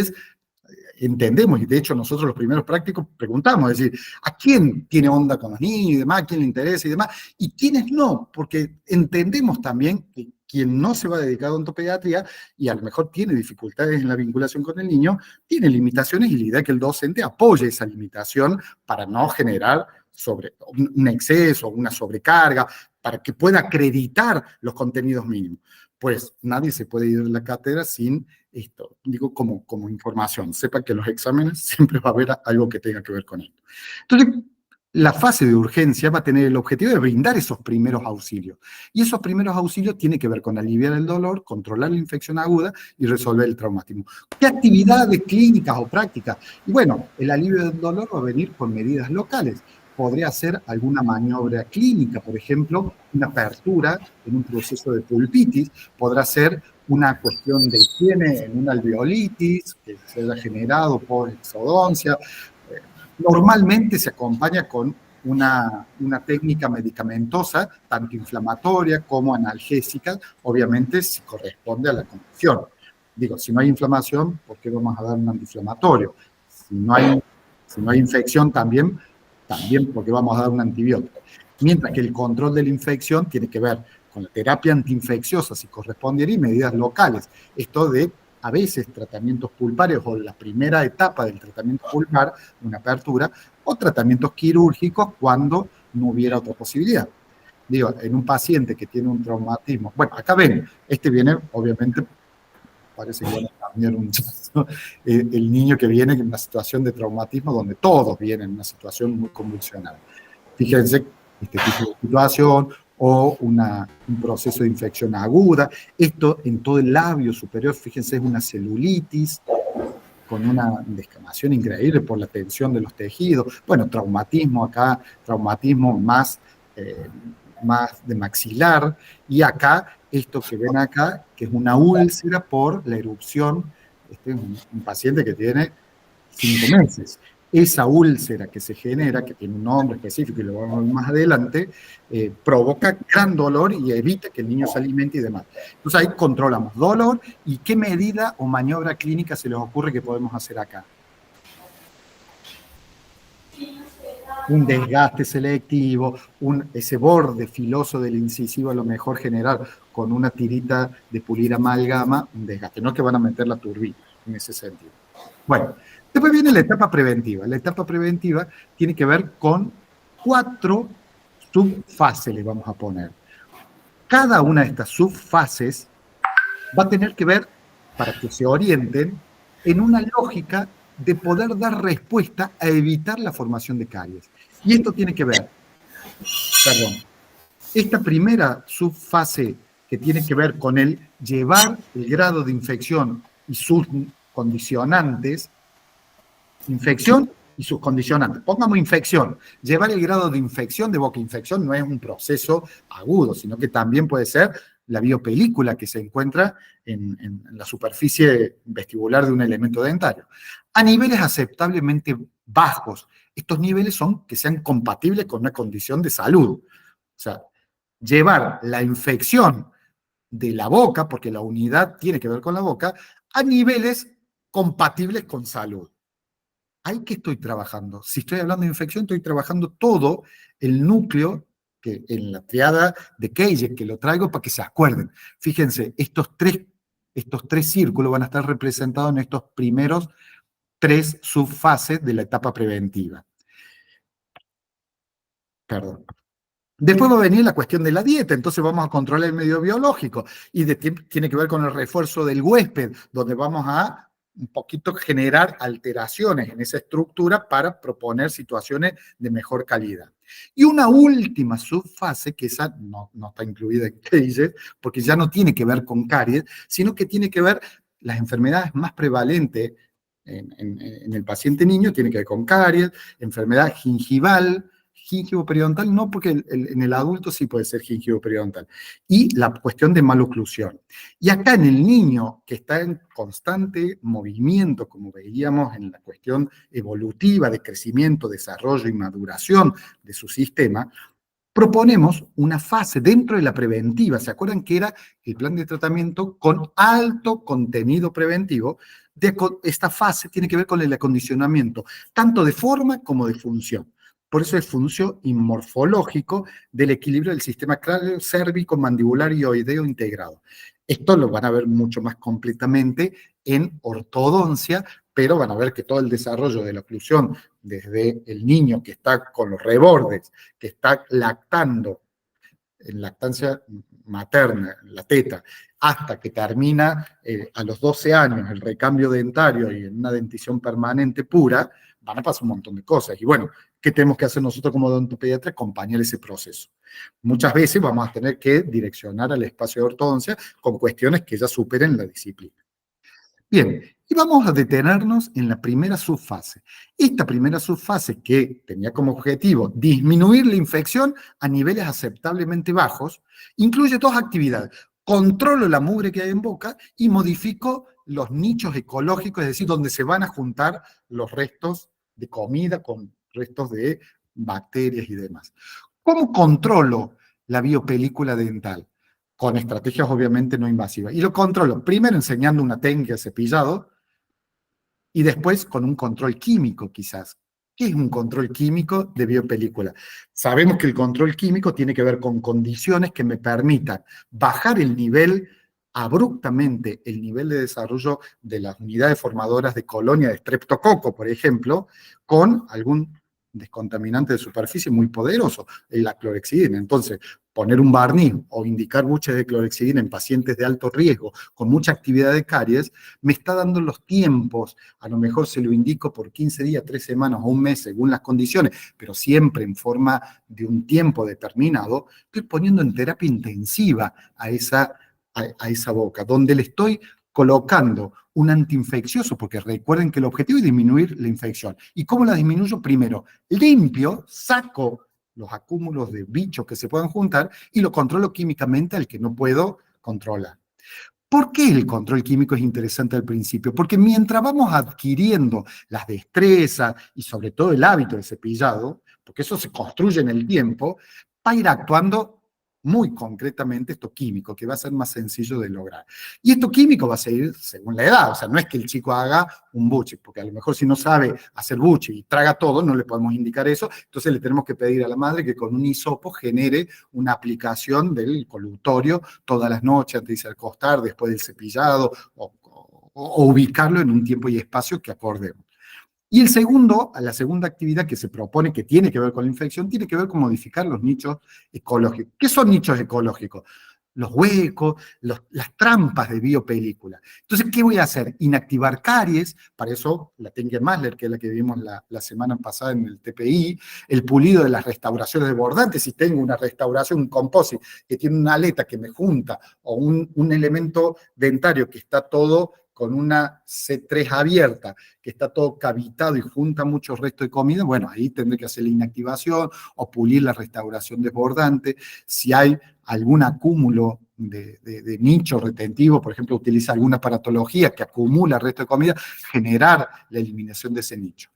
entendemos, y de hecho nosotros los primeros prácticos preguntamos, es decir, ¿a quién tiene onda con los niños y demás? ¿A quién le interesa y demás? Y quiénes no, porque entendemos también que quien no se va a dedicar a odontopediatría y a lo mejor tiene dificultades en la vinculación con el niño, tiene limitaciones y la idea es que el docente apoye esa limitación para no generar un exceso, una sobrecarga, para que pueda acreditar los contenidos mínimos. Pues nadie se puede ir de la cátedra sin esto, digo como información. Sepa que en los exámenes siempre va a haber algo que tenga que ver con esto. Entonces, la fase de urgencia va a tener el objetivo de brindar esos primeros auxilios. Y esos primeros auxilios tienen que ver con aliviar el dolor, controlar la infección aguda y resolver el traumatismo. ¿Qué actividades clínicas o prácticas? Y bueno, el alivio del dolor va a venir con medidas locales. Podría hacer alguna maniobra clínica, por ejemplo, una apertura en un proceso de pulpitis, podrá ser una cuestión de higiene en una alveolitis que se haya generado por exodoncia. Normalmente se acompaña con una técnica medicamentosa, tanto inflamatoria como analgésica, obviamente si corresponde a la condición. Digo, si no hay inflamación, ¿por qué vamos a dar un antiinflamatorio? Si no hay infección también porque vamos a dar un antibiótico. Mientras que el control de la infección tiene que ver con la terapia antiinfecciosa, si correspondiera, y medidas locales. Esto de, a veces, tratamientos pulpares o la primera etapa del tratamiento pulpar, una apertura, o tratamientos quirúrgicos cuando no hubiera otra posibilidad. Digo, en un paciente que tiene un traumatismo, bueno, acá ven, viene, obviamente, parece que van a cambiar un chazo, el niño que viene en una situación de traumatismo donde todos vienen en una situación muy convulsionada. Fíjense, este tipo de situación o un proceso de infección aguda. Esto en todo el labio superior, fíjense, es una celulitis con una descamación increíble por la tensión de los tejidos. Bueno, traumatismo acá, traumatismo más de maxilar, y acá, esto que ven acá, que es una úlcera por la erupción. Este es un paciente que tiene 5 meses. esa úlcera que se genera, que tiene un nombre específico y lo vamos a ver más adelante, provoca gran dolor y evita que el niño se alimente y demás. Entonces ahí controlamos dolor y qué medida o maniobra clínica se les ocurre que podemos hacer acá. Un desgaste selectivo, ese borde filoso del incisivo a lo mejor generar con una tirita de pulir amalgama, un desgaste. No es que van a meter la turbina en ese sentido. Bueno, después viene la etapa preventiva. La etapa preventiva tiene que ver con 4 subfases, le vamos a poner. Cada una de estas subfases va a tener que ver, para que se orienten, en una lógica de poder dar respuesta a evitar la formación de caries. Y esto tiene que ver, esta primera subfase que tiene que ver con el llevar el grado de infección y sus condicionantes, infección y sus condicionantes. Pongamos infección. Llevar el grado de infección, de boca infección, no es un proceso agudo, sino que también puede ser la biopelícula que se encuentra en la superficie vestibular de un elemento dentario. A niveles aceptablemente bajos. Estos niveles son que sean compatibles con una condición de salud. O sea, llevar la infección de la boca, porque la unidad tiene que ver con la boca, a niveles compatibles con salud. ¿Ahí qué estoy trabajando? Si estoy hablando de infección, estoy trabajando todo el núcleo que en la triada de Keijer, que lo traigo para que se acuerden. Fíjense, estos tres círculos van a estar representados en estos primeros 3 subfases de la etapa preventiva. Perdón. Después va a venir la cuestión de la dieta, entonces vamos a controlar el medio biológico y tiene que ver con el refuerzo del huésped, donde vamos a un poquito generar alteraciones en esa estructura para proponer situaciones de mejor calidad. Y una última subfase, que esa no está incluida en Keijer, porque ya no tiene que ver con caries, sino que tiene que ver las enfermedades más prevalentes en el paciente niño, tiene que ver con caries, enfermedad gingival, gingivo-periodontal no, porque en el adulto sí puede ser gingivo-periodontal. Y la cuestión de maloclusión. Y acá en el niño, que está en constante movimiento, como veíamos en la cuestión evolutiva de crecimiento, desarrollo y maduración de su sistema, proponemos una fase dentro de la preventiva. ¿Se acuerdan que era el plan de tratamiento con alto contenido preventivo? Esta fase tiene que ver con el acondicionamiento, tanto de forma como de función. Por eso es función y morfológico del equilibrio del sistema cráneo, cérvico, mandibular y oideo integrado. Esto lo van a ver mucho más completamente en ortodoncia, pero van a ver que todo el desarrollo de la oclusión, desde el niño que está con los rebordes, que está lactando en lactancia materna, la teta, hasta que termina a los 12 años el recambio dentario y en una dentición permanente pura, van a pasar un montón de cosas. Y bueno, ¿qué tenemos que hacer nosotros como odontopediatra? Acompañar ese proceso. Muchas veces vamos a tener que direccionar al espacio de ortodoncia con cuestiones que ya superen la disciplina. Bien, y vamos a detenernos en la primera subfase. Esta primera subfase, que tenía como objetivo disminuir la infección a niveles aceptablemente bajos, incluye 2 actividades. Controlo la mugre que hay en boca y modifico los nichos ecológicos, es decir, donde se van a juntar los restos de comida con restos de bacterias y demás. ¿Cómo controlo la biopelícula dental? Con estrategias obviamente no invasivas. Y lo controlo primero enseñando una técnica de cepillado y después con un control químico quizás. ¿Qué es un control químico de biopelícula? Sabemos que el control químico tiene que ver con condiciones que me permitan bajar el nivel abruptamente, el nivel de desarrollo de las unidades formadoras de colonia de streptococo, por ejemplo, con algún descontaminante de superficie muy poderoso, la clorexidina. Entonces, poner un barniz o indicar buches de clorexidina en pacientes de alto riesgo con mucha actividad de caries, me está dando los tiempos, a lo mejor se lo indico por 15 días, 3 semanas o un mes, según las condiciones, pero siempre en forma de un tiempo determinado, estoy poniendo en terapia intensiva a esa boca, donde le estoy colocando un antiinfeccioso, porque recuerden que el objetivo es disminuir la infección. ¿Y cómo la disminuyo? Primero, limpio, saco los acúmulos de bichos que se puedan juntar y lo controlo químicamente al que no puedo controlar. ¿Por qué el control químico es interesante al principio? Porque mientras vamos adquiriendo las destrezas y sobre todo el hábito de cepillado, porque eso se construye en el tiempo, va a ir actuando muy concretamente esto químico, que va a ser más sencillo de lograr. Y esto químico va a seguir según la edad, o sea, no es que el chico haga un buche, porque a lo mejor si no sabe hacer buche y traga todo, no le podemos indicar eso, entonces le tenemos que pedir a la madre que con un hisopo genere una aplicación del colutorio todas las noches antes de irse a acostar, después del cepillado, o ubicarlo en un tiempo y espacio que acordemos. Y la segunda actividad que se propone, que tiene que ver con la infección, tiene que ver con modificar los nichos ecológicos. ¿Qué son nichos ecológicos? Los huecos, las trampas de biopelícula. Entonces, ¿qué voy a hacer? Inactivar caries, para eso la Tengen-Masler, que es la que vimos la semana pasada en el TPI, el pulido de las restauraciones de bordantes, si tengo una restauración, un composite, que tiene una aleta que me junta, o un elemento dentario que está todo con una C3 abierta, que está todo cavitado y junta muchos restos de comida, bueno, ahí tendré que hacer la inactivación o pulir la restauración desbordante. Si hay algún acúmulo de nicho retentivo, por ejemplo, utiliza alguna aparatología que acumula restos de comida, generar la eliminación de ese nicho.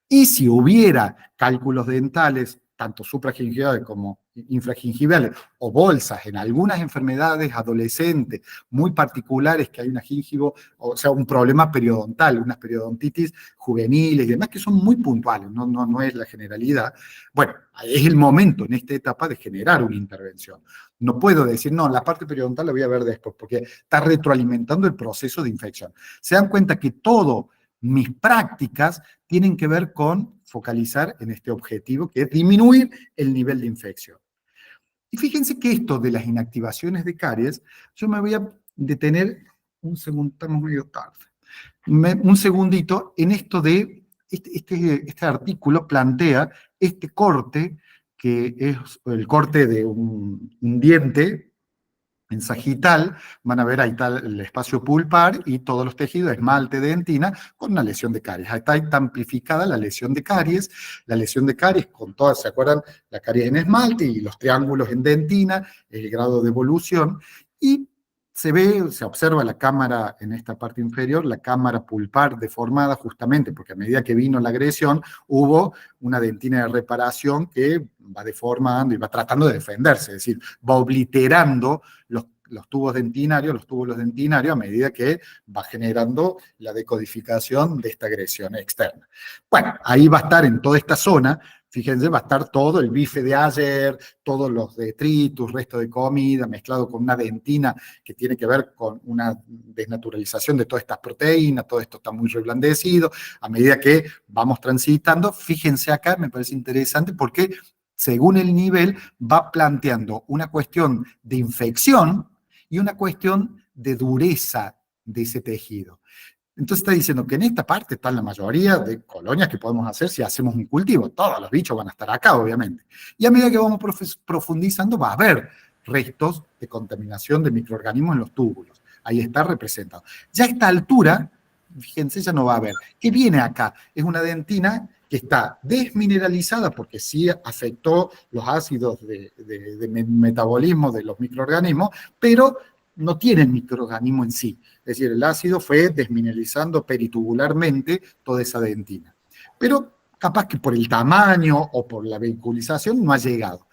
Y si hubiera cálculos dentales, tanto supragingivales como infragingivales, o bolsas en algunas enfermedades adolescentes muy particulares, que hay una gingivo, o sea, un problema periodontal, unas periodontitis juveniles y demás, que son muy puntuales, no es la generalidad. Bueno, es el momento en esta etapa de generar una intervención. No puedo decir, no, la parte periodontal la voy a ver después, porque está retroalimentando el proceso de infección. Se dan cuenta que todas mis prácticas tienen que ver con focalizar en este objetivo, que es disminuir el nivel de infección. Y fíjense que esto de las inactivaciones de caries, yo me voy a detener un segundo, estamos medio tarde, un segundito en esto de, este artículo plantea este corte, que es el corte de un diente en sagital. Van a ver ahí está el espacio pulpar y todos los tejidos, esmalte, dentina, con una lesión de caries. Ahí está amplificada la lesión de caries con todas, ¿se acuerdan? La caries en esmalte y los triángulos en dentina, el grado de evolución, y se observa la cámara en esta parte inferior, la cámara pulpar deformada justamente porque a medida que vino la agresión hubo una dentina de reparación que va deformando y va tratando de defenderse, es decir, va obliterando los tubos dentinarios, a medida que va generando la decodificación de esta agresión externa. Bueno, ahí va a estar en toda esta zona, fíjense, va a estar todo el bife de ayer, todos los detritus, resto de comida, mezclado con una dentina que tiene que ver con una desnaturalización de todas estas proteínas, todo esto está muy reblandecido. A medida que vamos transitando, fíjense acá, me parece interesante porque según el nivel va planteando una cuestión de infección y una cuestión de dureza de ese tejido. Entonces está diciendo que en esta parte están la mayoría de colonias que podemos hacer si hacemos un cultivo. Todos los bichos van a estar acá, obviamente. Y a medida que vamos profundizando, va a haber restos de contaminación de microorganismos en los túbulos. Ahí está representado. Ya a esta altura, fíjense, ya no va a haber. ¿Qué viene acá? Es una dentina que está desmineralizada porque sí afectó los ácidos de metabolismo de los microorganismos, pero no tiene el microorganismo en sí. Es decir, el ácido fue desmineralizando peritubularmente toda esa dentina. Pero capaz que por el tamaño o por la vehiculización no ha llegado.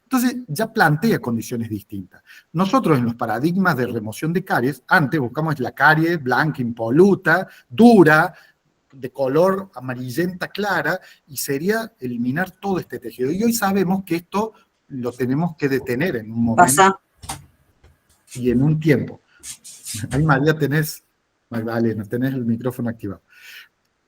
Entonces ya plantea condiciones distintas. Nosotros en los paradigmas de remoción de caries, antes buscamos la carie blanca, impoluta, dura, de color amarillenta clara, y sería eliminar todo este tejido. Y hoy sabemos que esto lo tenemos que detener en un momento y en un tiempo. Ahí, María, Magdalena, tenés el micrófono activado.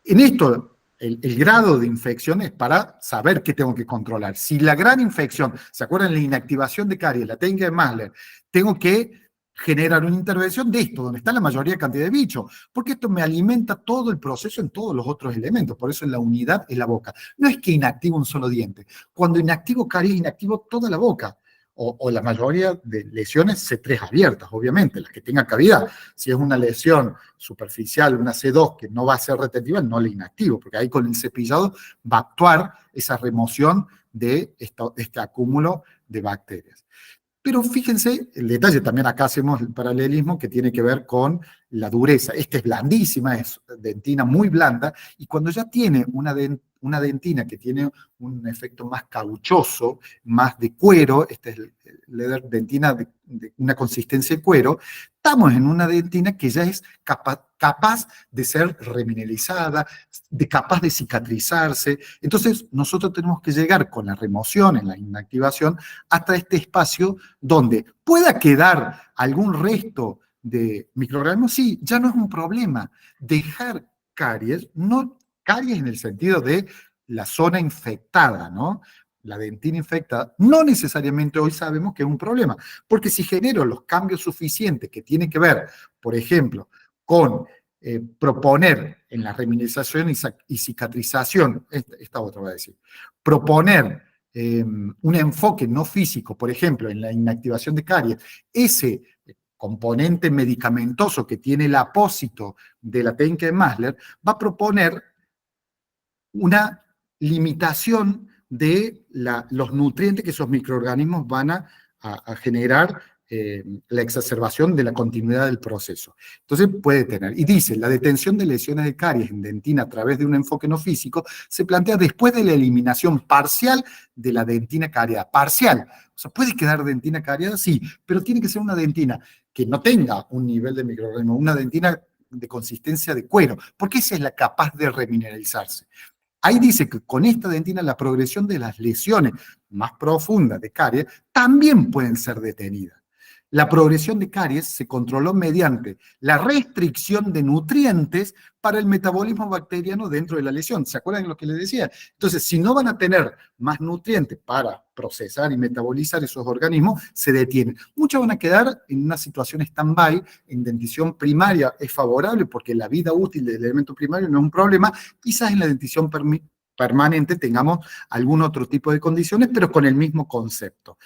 En esto, el grado de infección es para saber qué tengo que controlar. Si la gran infección, ¿se acuerdan? La inactivación de caries, la Tengen-Masler, tengo que generar una intervención de esto, donde está la mayoría de cantidad de bichos, porque esto me alimenta todo el proceso en todos los otros elementos, por eso en la unidad es la boca. No es que inactivo un solo diente, cuando inactivo caries, inactivo toda la boca, o la mayoría de lesiones C3 abiertas, obviamente, las que tengan cavidad. Si es una lesión superficial, una C2 que no va a ser retentiva, no la inactivo, porque ahí con el cepillado va a actuar esa remoción de este acúmulo de bacterias. Pero fíjense, el detalle también acá hacemos el paralelismo que tiene que ver con la dureza. Esta es blandísima, es dentina muy blanda, y cuando ya tiene una dentina que tiene un efecto más cauchoso, más de cuero, esta es leather dentina de una consistencia de cuero, estamos en una dentina que ya es capaz de ser remineralizada, capaz de cicatrizarse. Entonces, nosotros tenemos que llegar con la remoción, en la inactivación, hasta este espacio donde pueda quedar algún resto de microorganismos. Sí, ya no es un problema. Dejar caries, no caries en el sentido de la zona infectada, ¿no? La dentina infectada, no necesariamente hoy sabemos que es un problema, porque si genero los cambios suficientes que tienen que ver, por ejemplo, con proponer en la remineralización y cicatrización, esta otra voy a decir, proponer un enfoque no físico, por ejemplo, en la inactivación de caries, ese componente medicamentoso que tiene el apósito de la técnica de Masler, va a proponer una limitación de los nutrientes que esos microorganismos van a generar, la exacerbación de la continuidad del proceso. Entonces puede tener, y dice, la detención de lesiones de caries en dentina a través de un enfoque no físico se plantea después de la eliminación parcial de la dentina cariada. Parcial, o sea, puede quedar dentina cariada, sí, pero tiene que ser una dentina que no tenga un nivel de microorganismo, una dentina de consistencia de cuero, porque esa es la capaz de remineralizarse. Ahí dice que con esta dentina la progresión de las lesiones más profundas de caries también pueden ser detenidas. La progresión de caries se controló mediante la restricción de nutrientes para el metabolismo bacteriano dentro de la lesión. ¿Se acuerdan de lo que les decía? Entonces, si no van a tener más nutrientes para procesar y metabolizar esos organismos, se detienen. Muchos van a quedar en una situación stand-by, en dentición primaria es favorable porque la vida útil del elemento primario no es un problema, quizás en la dentición permanente tengamos algún otro tipo de condiciones, pero con el mismo concepto.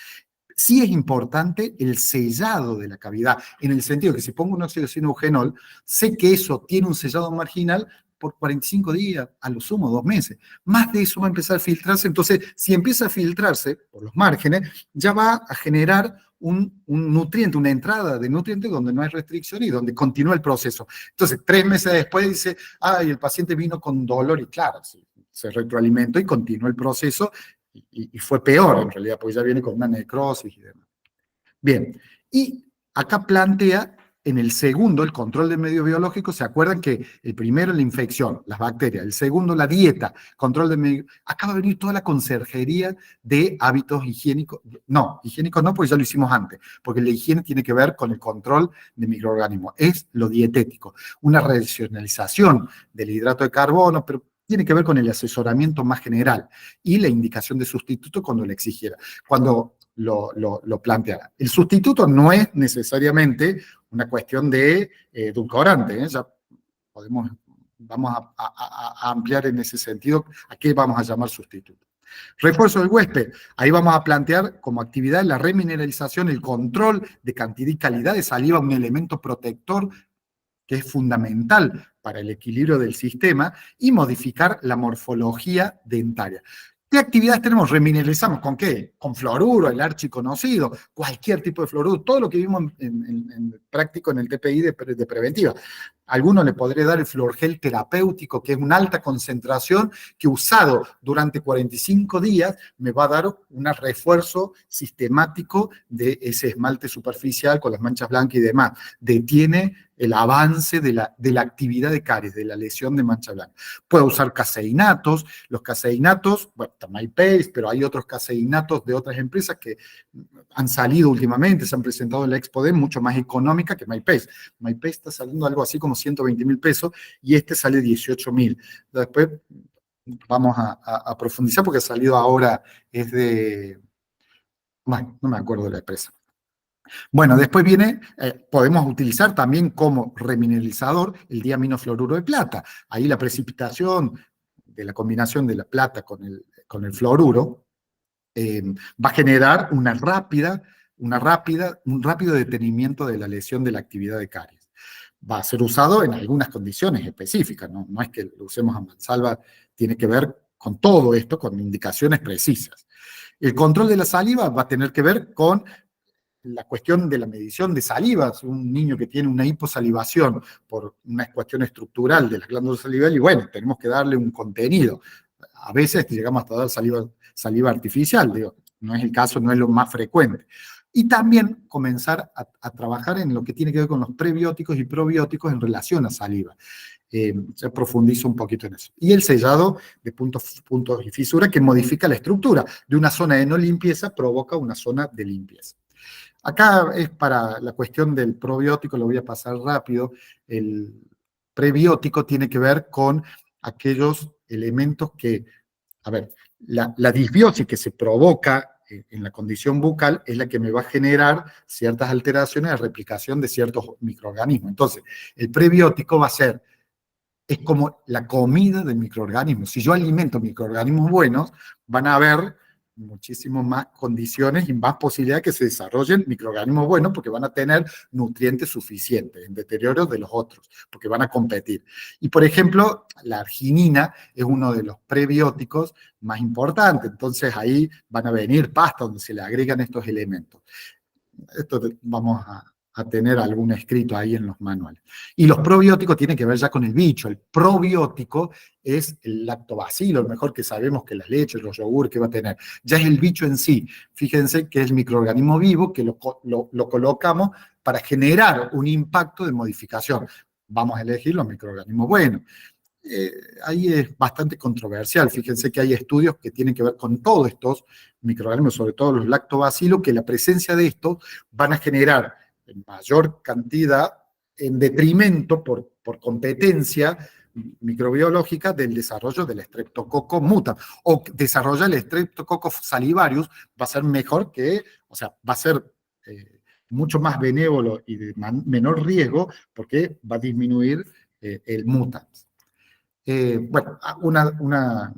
Sí es importante el sellado de la cavidad, en el sentido que si pongo un óxido de eugenol, sé que eso tiene un sellado marginal por 45 días, a lo sumo 2 meses. Más de eso va a empezar a filtrarse, entonces si empieza a filtrarse por los márgenes, ya va a generar un nutriente, una entrada de nutrientes donde no hay restricción y donde continúa el proceso. Entonces 3 meses después dice, ay, el paciente vino con dolor y claro, se retroalimentó y continuó el proceso. Y fue peor en realidad, porque ya viene con una necrosis y demás. Bien, y acá plantea en el segundo, el control de medio biológico. ¿Se acuerdan que el primero la infección, las bacterias, el segundo la dieta, control de medio? Acá va a venir toda la conserjería de hábitos higiénicos. No, higiénicos no, porque ya lo hicimos antes, porque la higiene tiene que ver con el control de microorganismos, es lo dietético, una racionalización del hidrato de carbono, pero tiene que ver con el asesoramiento más general y la indicación de sustituto cuando le exigiera, cuando lo planteara. El sustituto no es necesariamente una cuestión de edulcorante, ya vamos a ampliar en ese sentido a qué vamos a llamar sustituto. Refuerzo del huésped, ahí vamos a plantear como actividad la remineralización, el control de cantidad y calidad de saliva, un elemento protector que es fundamental para el equilibrio del sistema, y modificar la morfología dentaria. ¿Qué actividades tenemos? Remineralizamos, ¿con qué? Con fluoruro, el archiconocido, cualquier tipo de fluoruro, todo lo que vimos en práctico en el TPI de preventiva. Alguno le podré dar el fluorgel terapéutico, que es una alta concentración que usado durante 45 días me va a dar un refuerzo sistemático de ese esmalte superficial con las manchas blancas y demás. Detiene el avance de la actividad de caries, de la lesión de mancha blanca. Puedo usar caseinatos. Los caseinatos, bueno, está MyPace, pero hay otros caseinatos de otras empresas que han salido últimamente, se han presentado en la ExpoDem, mucho más económica que MyPace. MyPace está saliendo algo así como 120.000 pesos y este sale 18.000. Después vamos a profundizar porque ha salido ahora, es de... Bueno, no me acuerdo de la empresa. Bueno, después viene, podemos utilizar también como remineralizador el diaminofluoruro de plata. Ahí la precipitación de la combinación de la plata con el fluoruro va a generar un rápido detenimiento de la lesión de la actividad de caries. Va a ser usado en algunas condiciones específicas, no es que lo usemos a mansalva, tiene que ver con todo esto, con indicaciones precisas. El control de la saliva va a tener que ver con la cuestión de la medición de saliva, un niño que tiene una hiposalivación por una cuestión estructural de las glándulas salivales, y bueno, tenemos que darle un contenido. A veces llegamos hasta dar saliva artificial, digo, no es el caso, no es lo más frecuente. Y también comenzar a trabajar en lo que tiene que ver con los prebióticos y probióticos en relación a saliva. Se profundiza un poquito en eso. Y el sellado de puntos y fisuras que modifica la estructura de una zona de no limpieza, provoca una zona de limpieza. Acá es para la cuestión del probiótico, lo voy a pasar rápido. El prebiótico tiene que ver con aquellos elementos que, a ver, la disbiosis que se provoca en la condición bucal es la que me va a generar ciertas alteraciones de replicación de ciertos microorganismos. Entonces, el prebiótico va a ser, es como la comida del microorganismo. Si yo alimento microorganismos buenos, van a haber muchísimas más condiciones y más posibilidades que se desarrollen microorganismos buenos porque van a tener nutrientes suficientes en deterioro de los otros, porque van a competir. Y, por ejemplo, la arginina es uno de los prebióticos más importantes, entonces ahí van a venir pastas donde se le agregan estos elementos. Esto vamos a tener algún escrito ahí en los manuales. Y los probióticos tienen que ver ya con el bicho. El probiótico es el lactobacilo, lo mejor que sabemos que las leches, los yogur que va a tener. Ya es el bicho en sí. Fíjense que es el microorganismo vivo que lo colocamos para generar un impacto de modificación. Vamos a elegir los microorganismos buenos. Ahí es bastante controversial. Fíjense que hay estudios que tienen que ver con todos estos microorganismos, sobre todo los lactobacilos, que la presencia de estos van a generar en mayor cantidad en detrimento por competencia microbiológica del desarrollo del Streptococcus mutans, o desarrollar el Streptococcus salivarius va a ser mejor que, o sea, va a ser mucho más benévolo y de menor riesgo porque va a disminuir el mutans. Bueno, una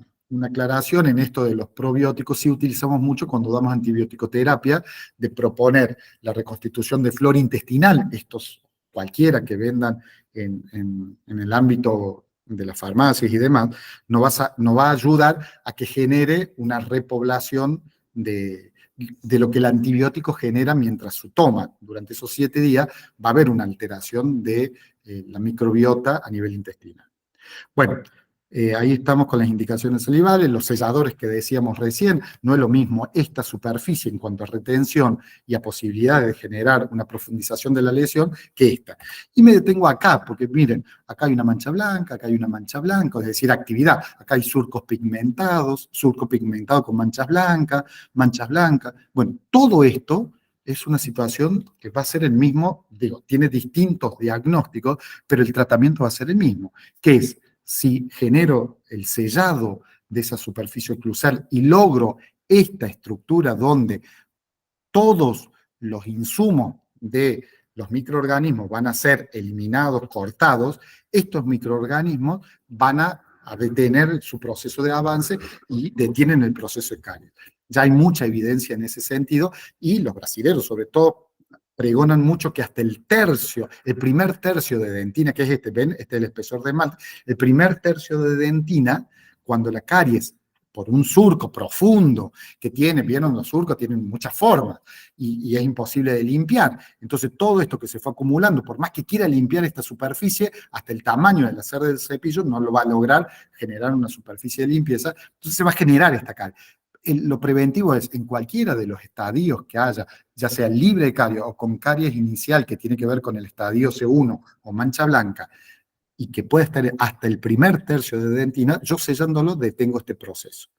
aclaración en esto de los probióticos, sí utilizamos mucho cuando damos antibioticoterapia, de proponer la reconstitución de flora intestinal, estos cualquiera que vendan en el ámbito de las farmacias y demás, nos va a ayudar a que genere una repoblación de lo que el antibiótico genera mientras se toma. Durante esos 7 días va a haber una alteración de la microbiota a nivel intestinal. Bueno, ahí estamos con las indicaciones salivales, los selladores que decíamos recién, no es lo mismo esta superficie en cuanto a retención y a posibilidades de generar una profundización de la lesión que esta. Y me detengo acá, porque miren, acá hay una mancha blanca, acá hay una mancha blanca, es decir, actividad. Acá hay surco pigmentado con manchas blancas. Bueno, todo esto es una situación que va a ser el mismo, digo, tiene distintos diagnósticos, pero el tratamiento va a ser el mismo, que es, si genero el sellado de esa superficie oclusal y logro esta estructura donde todos los insumos de los microorganismos van a ser eliminados, cortados, estos microorganismos van a detener su proceso de avance y detienen el proceso de caries. Ya hay mucha evidencia en ese sentido y los brasileños, sobre todo, pregonan mucho que hasta el primer tercio de dentina, que es este, ven, este es el espesor de esmalte, el primer tercio de dentina, cuando la caries, por un surco profundo que tiene, vieron los surcos, tienen muchas formas, y es imposible de limpiar. Entonces todo esto que se fue acumulando, por más que quiera limpiar esta superficie, hasta el tamaño del hacer del cepillo no lo va a lograr generar una superficie de limpieza, entonces se va a generar esta caries. Lo preventivo es, en cualquiera de los estadios que haya, ya sea libre de caries o con caries inicial, que tiene que ver con el estadio C1 o mancha blanca, y que puede estar hasta el primer tercio de dentina, yo sellándolo detengo este proceso.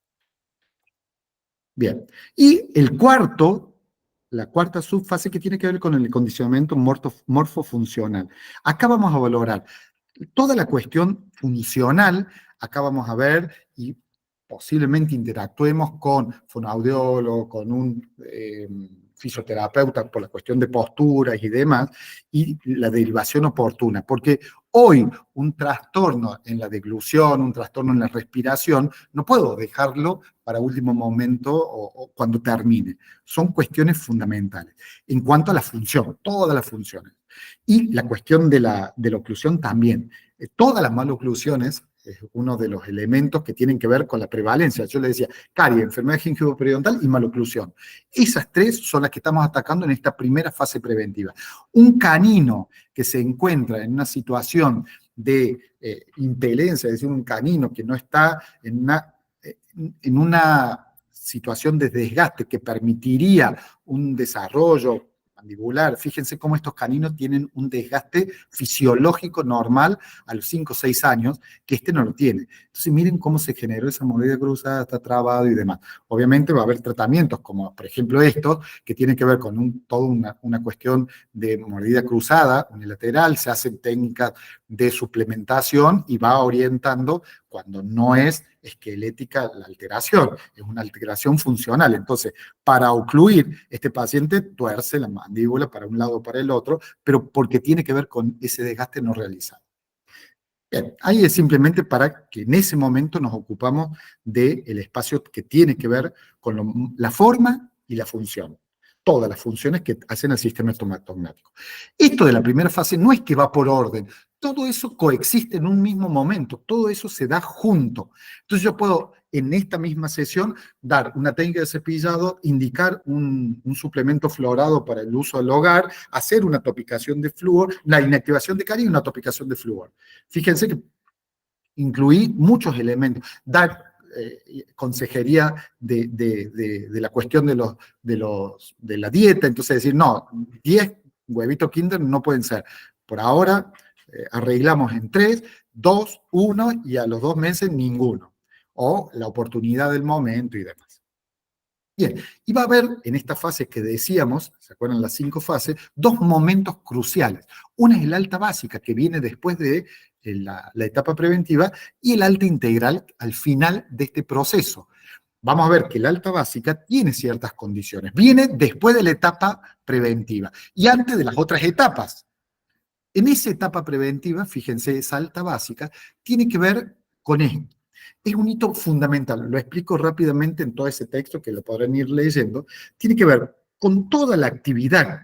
Bien, y la cuarta subfase que tiene que ver con el condicionamiento morfofuncional. Acá vamos a valorar toda la cuestión funcional, acá vamos a ver y posiblemente interactuemos con fonoaudiólogo, con un fisioterapeuta por la cuestión de posturas y demás, y la derivación oportuna, porque hoy un trastorno en la deglución, un trastorno en la respiración, no puedo dejarlo para último momento o cuando termine. Son cuestiones fundamentales. En cuanto a la función, todas las funciones. Y la cuestión de la oclusión también. Todas las maloclusiones es uno de los elementos que tienen que ver con la prevalencia. Yo le decía, caries, enfermedad gingivoperiodontal y maloclusión. Esas tres son las que estamos atacando en esta primera fase preventiva. Un canino que se encuentra en una situación de impelencia, es decir, un canino que no está en una situación de desgaste que permitiría un desarrollo mandibular. Fíjense cómo estos caninos tienen un desgaste fisiológico normal a los 5 o 6 años, que este no lo tiene. Entonces miren cómo se generó esa mordida cruzada, está trabado y demás. Obviamente va a haber tratamientos como, por ejemplo, estos, que tienen que ver con toda una cuestión de mordida cruzada unilateral, se hacen técnicas de suplementación y va orientando cuando no es esquelética la alteración, es una alteración funcional. Entonces, para ocluir, este paciente tuerce la mandíbula para un lado o para el otro, pero porque tiene que ver con ese desgaste no realizado. Bien, ahí es simplemente para que en ese momento nos ocupamos del espacio que tiene que ver con la forma y la función. Todas las funciones que hacen el sistema estomatognático. Esto de la primera fase no es que va por orden, todo eso coexiste en un mismo momento, todo eso se da junto. Entonces yo puedo, en esta misma sesión, dar una técnica de cepillado, indicar un suplemento florado para el uso del hogar, hacer una topicación de flúor, la inactivación de caries y una topicación de flúor. Fíjense que incluí muchos elementos, dar consejería de la cuestión de la dieta, entonces decir, no, 10 huevitos Kinder no pueden ser. Por ahora arreglamos en 3, 2, 1 y a los 2 meses ninguno. O la oportunidad del momento y demás. Bien, y va a haber en esta fase que decíamos, ¿se acuerdan las 5 fases? 2 momentos cruciales. Una es el alta básica, que viene después de la etapa preventiva, y el alta integral al final de este proceso. Vamos a ver que el alta básica tiene ciertas condiciones. Viene después de la etapa preventiva y antes de las otras etapas. En esa etapa preventiva, fíjense, esa alta básica tiene que ver con esto. Es un hito fundamental, lo explico rápidamente en todo ese texto que lo podrán ir leyendo. Tiene que ver con toda la actividad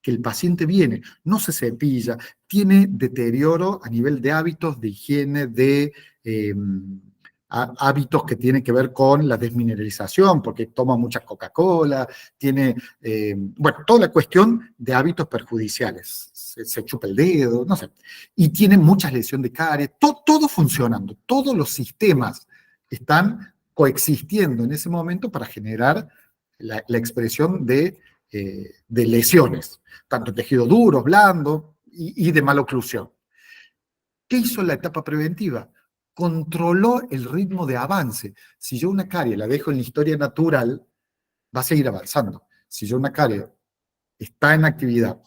que el paciente viene, no se cepilla, tiene deterioro a nivel de hábitos, de higiene, de hábitos que tienen que ver con la desmineralización, porque toma mucha Coca-Cola, tiene, bueno, toda la cuestión de hábitos perjudiciales, se chupa el dedo, no sé, y tiene muchas lesiones de caries, todo funcionando, todos los sistemas están coexistiendo en ese momento para generar la expresión de lesiones, tanto tejido duro, blando y de maloclusión. ¿Qué hizo la etapa preventiva? Controló el ritmo de avance. Si yo una carie la dejo en la historia natural, va a seguir avanzando. Si yo una carie está en actividad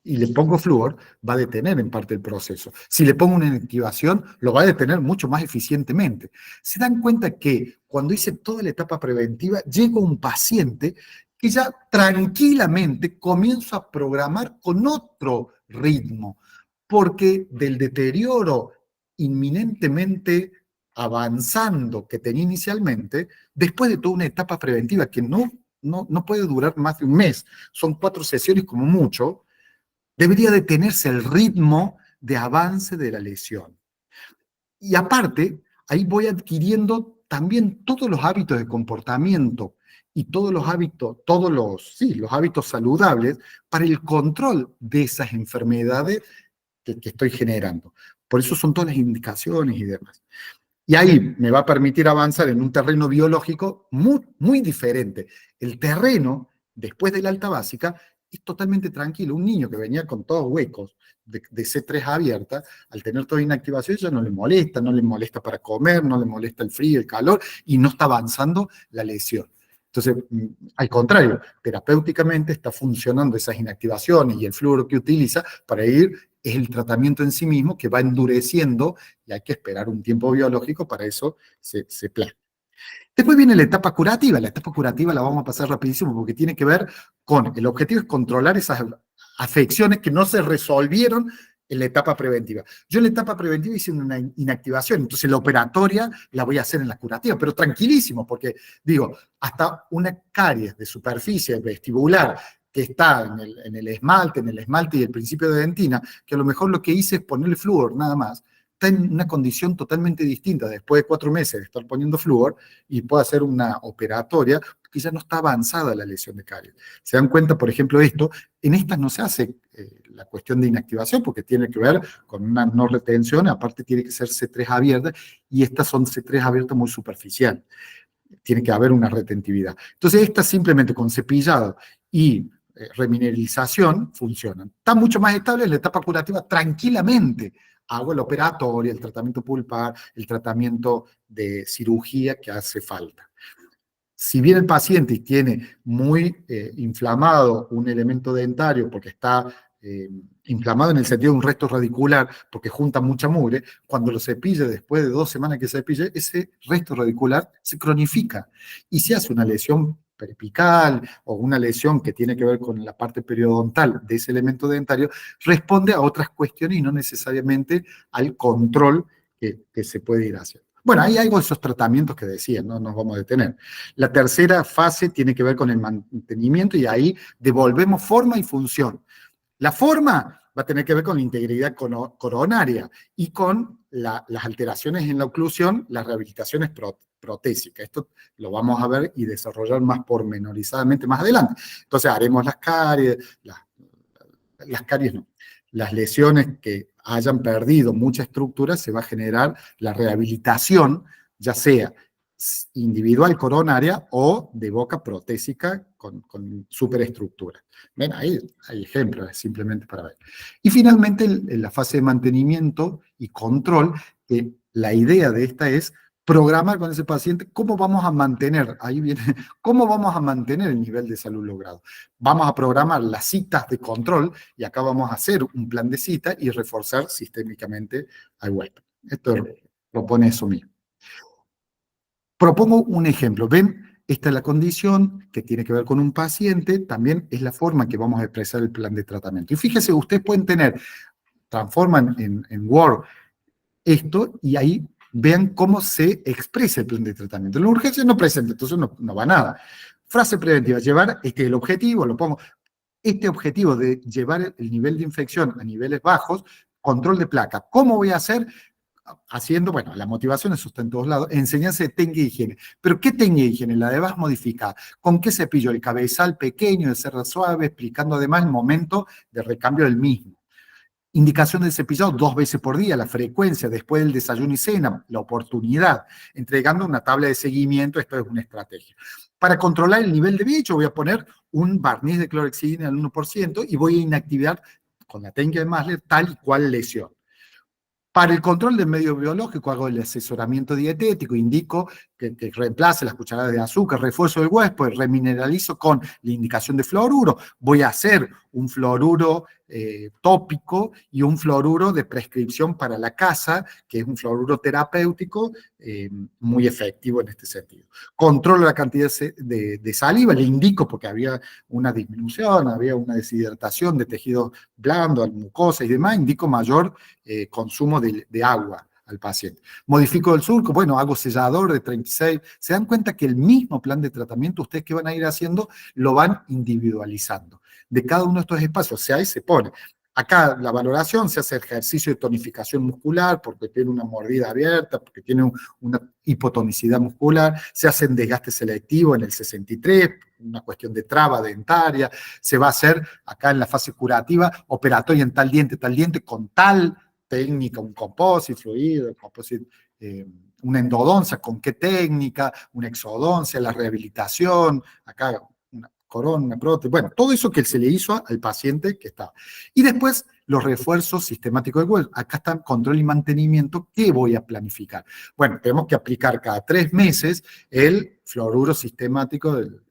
y le pongo flúor, va a detener en parte el proceso. Si le pongo una inactivación, lo va a detener mucho más eficientemente. Se dan cuenta que cuando hice toda la etapa preventiva, llega un paciente que ya tranquilamente comienza a programar con otro ritmo, porque del deterioro inminentemente avanzando que tenía inicialmente, después de toda una etapa preventiva que no puede durar más de un mes, son 4 sesiones como mucho, debería detenerse el ritmo de avance de la lesión. Y aparte, ahí voy adquiriendo también todos los hábitos de comportamiento y todos los hábitos, los hábitos saludables para el control de esas enfermedades que estoy generando. Por eso son todas las indicaciones y demás. Y ahí me va a permitir avanzar en un terreno biológico muy, muy diferente. El terreno, después de la alta básica, es totalmente tranquilo. Un niño que venía con todos huecos, de C3 abierta, al tener toda inactivación ya no le molesta para comer, no le molesta el frío, el calor, y no está avanzando la lesión. Entonces, al contrario, terapéuticamente está funcionando esas inactivaciones y el flúor que utiliza para es el tratamiento en sí mismo que va endureciendo y hay que esperar un tiempo biológico para eso se plasma. Después viene la etapa curativa. La etapa curativa la vamos a pasar rapidísimo porque tiene que ver con, el objetivo es controlar esas afecciones que no se resolvieron en la etapa preventiva. Yo en la etapa preventiva hice una inactivación, entonces la operatoria la voy a hacer en la curativa, pero tranquilísimo, porque digo, hasta una caries de superficie vestibular que está en el esmalte y el principio de dentina, que a lo mejor lo que hice es ponerle flúor nada más, está en una condición totalmente distinta después de 4 meses de estar poniendo flúor y puede hacer una operatoria que ya no está avanzada la lesión de caries. Se dan cuenta, por ejemplo, de esto, en estas no se hace la cuestión de inactivación porque tiene que ver con una no retención, aparte tiene que ser C3 abierta y estas son C3 abiertas muy superficial. Tiene que haber una retentividad. Entonces, estas simplemente con cepillado y remineralización funcionan. Está mucho más estable en la etapa curativa tranquilamente. Hago el operatorio, el tratamiento pulpar, el tratamiento de cirugía que hace falta. Si bien el paciente tiene muy inflamado un elemento dentario porque está inflamado en el sentido de un resto radicular, porque junta mucha mugre, cuando lo cepille después de 2 semanas que cepille, ese resto radicular se cronifica y se hace una lesión periapical o una lesión que tiene que ver con la parte periodontal de ese elemento dentario, responde a otras cuestiones y no necesariamente al control que se puede ir haciendo. Bueno, ahí hay esos tratamientos que decía, no nos vamos a detener. La tercera fase tiene que ver con el mantenimiento y ahí devolvemos forma y función. La forma va a tener que ver con la integridad coronaria y con las alteraciones en la oclusión, las rehabilitaciones protésicas. Esto lo vamos a ver y desarrollar más pormenorizadamente más adelante. Entonces haremos las caries, las caries no, las lesiones que hayan perdido mucha estructura, se va a generar la rehabilitación, ya sea individual coronaria o de boca protésica con superestructura. Ven, ahí hay ejemplos simplemente para ver. Y finalmente, en la fase de mantenimiento y control, la idea de esta es programar con ese paciente cómo vamos a mantener, ahí viene, cómo vamos a mantener el nivel de salud logrado. Vamos a programar las citas de control y acá vamos a hacer un plan de cita y reforzar sistémicamente al huésped. Esto propone eso mismo. Propongo un ejemplo. ¿Ven? Esta es la condición que tiene que ver con un paciente, también es la forma que vamos a expresar el plan de tratamiento. Y fíjense, ustedes pueden transforman en Word esto y ahí vean cómo se expresa el plan de tratamiento. La urgencia no presenta, entonces no va nada. Frase preventiva, llevar el objetivo, lo pongo, este objetivo de llevar el nivel de infección a niveles bajos, control de placa. ¿Cómo voy a hacer? Haciendo, bueno, la motivación eso está en todos lados, enseñanza de técnica de higiene. ¿Pero qué técnica de higiene? La debas modificar. ¿Con qué cepillo? El cabezal pequeño, de cerda suave, explicando además el momento de recambio del mismo. Indicación del cepillado 2 veces por día, la frecuencia, después del desayuno y cena, la oportunidad, entregando una tabla de seguimiento, esto es una estrategia. Para controlar el nivel de bicho voy a poner un barniz de clorexidina al 1% y voy a inactivar con la técnica de Masler tal y cual lesión. Para el control del medio biológico hago el asesoramiento dietético, indico que reemplace las cucharadas de azúcar, refuerzo del huésped, remineralizo con la indicación de fluoruro, voy a hacer un fluoruro tópico y un fluoruro de prescripción para la casa, que es un fluoruro terapéutico muy efectivo en este sentido. Controlo la cantidad de saliva, le indico porque había una disminución, había una deshidratación de tejido blando, mucosa y demás, indico mayor consumo de agua al paciente. Modifico el surco, bueno, hago sellador de 36. Se dan cuenta que el mismo plan de tratamiento, ustedes que van a ir haciendo, lo van individualizando. De cada uno de estos espacios, o sea, ahí se pone. Acá la valoración se hace ejercicio de tonificación muscular porque tiene una mordida abierta, porque tiene una hipotonicidad muscular, se hace desgaste selectivo en el 63, una cuestión de traba dentaria, se va a hacer acá en la fase curativa, operatoria en tal diente, con tal técnica, un composite fluido, una endodoncia, con qué técnica, una exodoncia, la rehabilitación, acá una corona, una prótesis, bueno, todo eso que se le hizo al paciente que estaba. Y después los refuerzos sistemáticos del hueso. Acá están control y mantenimiento. ¿Qué voy a planificar? Bueno, tenemos que aplicar cada 3 meses el fluoruro sistemático del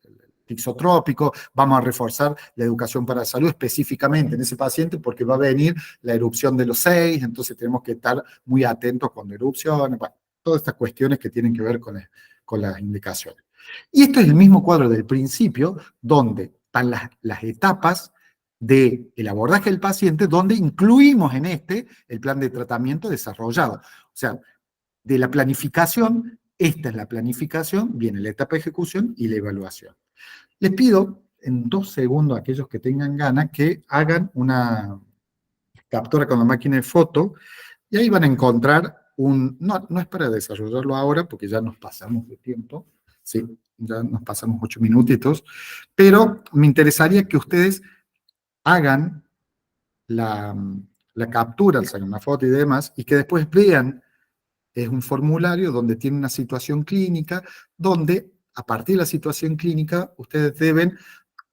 tixotrópico, vamos a reforzar la educación para la salud específicamente en ese paciente porque va a venir la erupción de los 6, entonces tenemos que estar muy atentos cuando erupciones, bueno, todas estas cuestiones que tienen que ver con las indicaciones. Y esto es el mismo cuadro del principio, donde están las etapas del abordaje del paciente, donde incluimos en el plan de tratamiento desarrollado. O sea, de la planificación, esta es la planificación, viene la etapa de ejecución y la evaluación. Les pido en 2 segundos a aquellos que tengan ganas que hagan una captura con la máquina de foto Y ahí van a encontrar no es para desarrollarlo ahora, porque ya nos pasamos de tiempo, sí, ya nos pasamos 8 minutitos, pero me interesaría que ustedes hagan la captura, saquen una foto y demás, y que después vean, es un formulario donde tiene una situación clínica, donde a partir de la situación clínica ustedes deben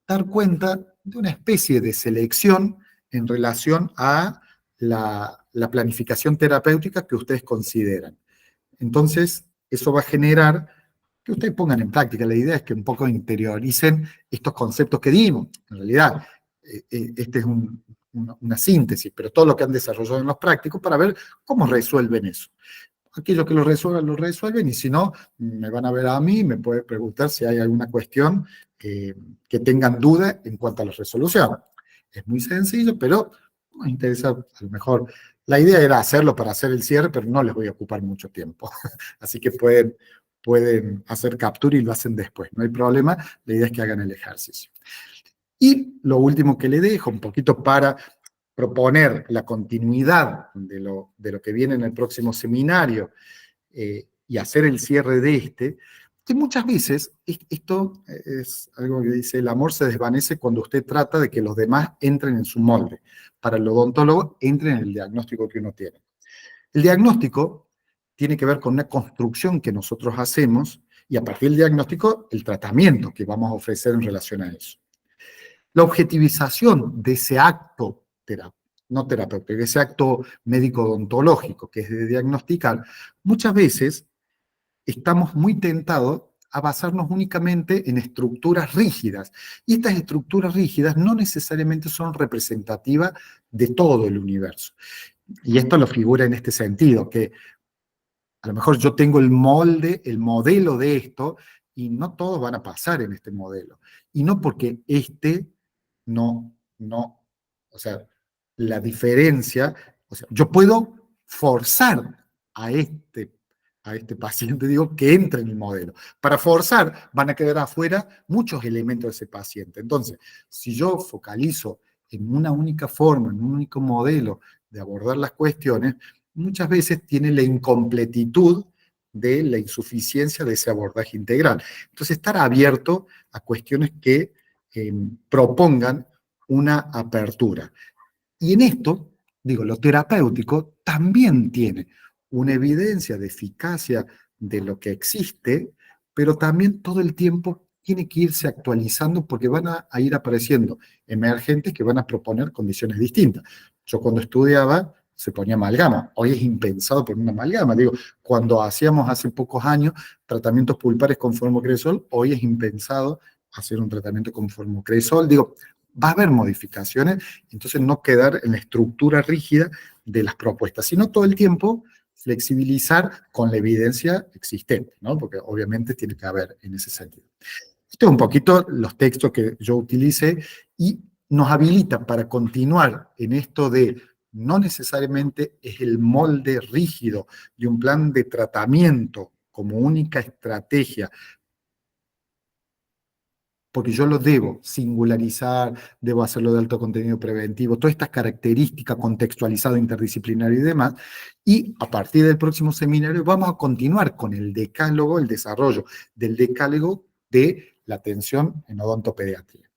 dar cuenta de una especie de selección en relación a la planificación terapéutica que ustedes consideran. Entonces, eso va a generar que ustedes pongan en práctica. La idea es que un poco interioricen estos conceptos que dimos. En realidad, este es una síntesis, pero todo lo que han desarrollado en los prácticos para ver cómo resuelven eso. Aquellos que lo resuelven, y si no, me van a ver a mí, me pueden preguntar si hay alguna cuestión que tengan duda en cuanto a la resolución. Es muy sencillo, pero nos interesa, a lo mejor, la idea era hacerlo para hacer el cierre, pero no les voy a ocupar mucho tiempo. Así que pueden hacer captura y lo hacen después, no hay problema, la idea es que hagan el ejercicio. Y lo último que le dejo, un poquito para proponer la continuidad de lo que viene en el próximo seminario y hacer el cierre de este, que muchas veces, esto es algo que dice, el amor se desvanece cuando usted trata de que los demás entren en su molde. Para el odontólogo, entren en el diagnóstico que uno tiene. El diagnóstico tiene que ver con una construcción que nosotros hacemos y a partir del diagnóstico, el tratamiento que vamos a ofrecer en relación a eso. La objetivización de ese acto no terapéutico, ese acto médico-odontológico, que es de diagnosticar, muchas veces estamos muy tentados a basarnos únicamente en estructuras rígidas. Y estas estructuras rígidas no necesariamente son representativas de todo el universo. Y esto lo figura en este sentido, que a lo mejor yo tengo el molde, el modelo de esto, y no todos van a pasar en este modelo. Y no porque no, o sea, la diferencia, o sea, yo puedo forzar a este paciente, digo, que entre en el modelo. Para forzar, van a quedar afuera muchos elementos de ese paciente. Entonces, si yo focalizo en una única forma, en un único modelo de abordar las cuestiones, muchas veces tiene la incompletitud de la insuficiencia de ese abordaje integral. Entonces, estar abierto a cuestiones que propongan una apertura. Y en esto, digo, lo terapéutico también tiene una evidencia de eficacia de lo que existe, pero también todo el tiempo tiene que irse actualizando porque van a ir apareciendo emergentes que van a proponer condiciones distintas. Yo cuando estudiaba se ponía amalgama, hoy es impensado poner una amalgama. Digo, cuando hacíamos hace pocos años tratamientos pulpares con formocresol, hoy es impensado hacer un tratamiento con formocresol. Digo, va a haber modificaciones, entonces no quedar en la estructura rígida de las propuestas, sino todo el tiempo flexibilizar con la evidencia existente, ¿no? Porque obviamente tiene que haber en ese sentido. Esto es un poquito los textos que yo utilicé y nos habilita para continuar en esto de no necesariamente es el molde rígido de un plan de tratamiento como única estrategia, porque yo lo debo singularizar, debo hacerlo de alto contenido preventivo, todas estas características contextualizado, interdisciplinario y demás, y a partir del próximo seminario vamos a continuar con el decálogo, el desarrollo del decálogo de la atención en odontopediatría.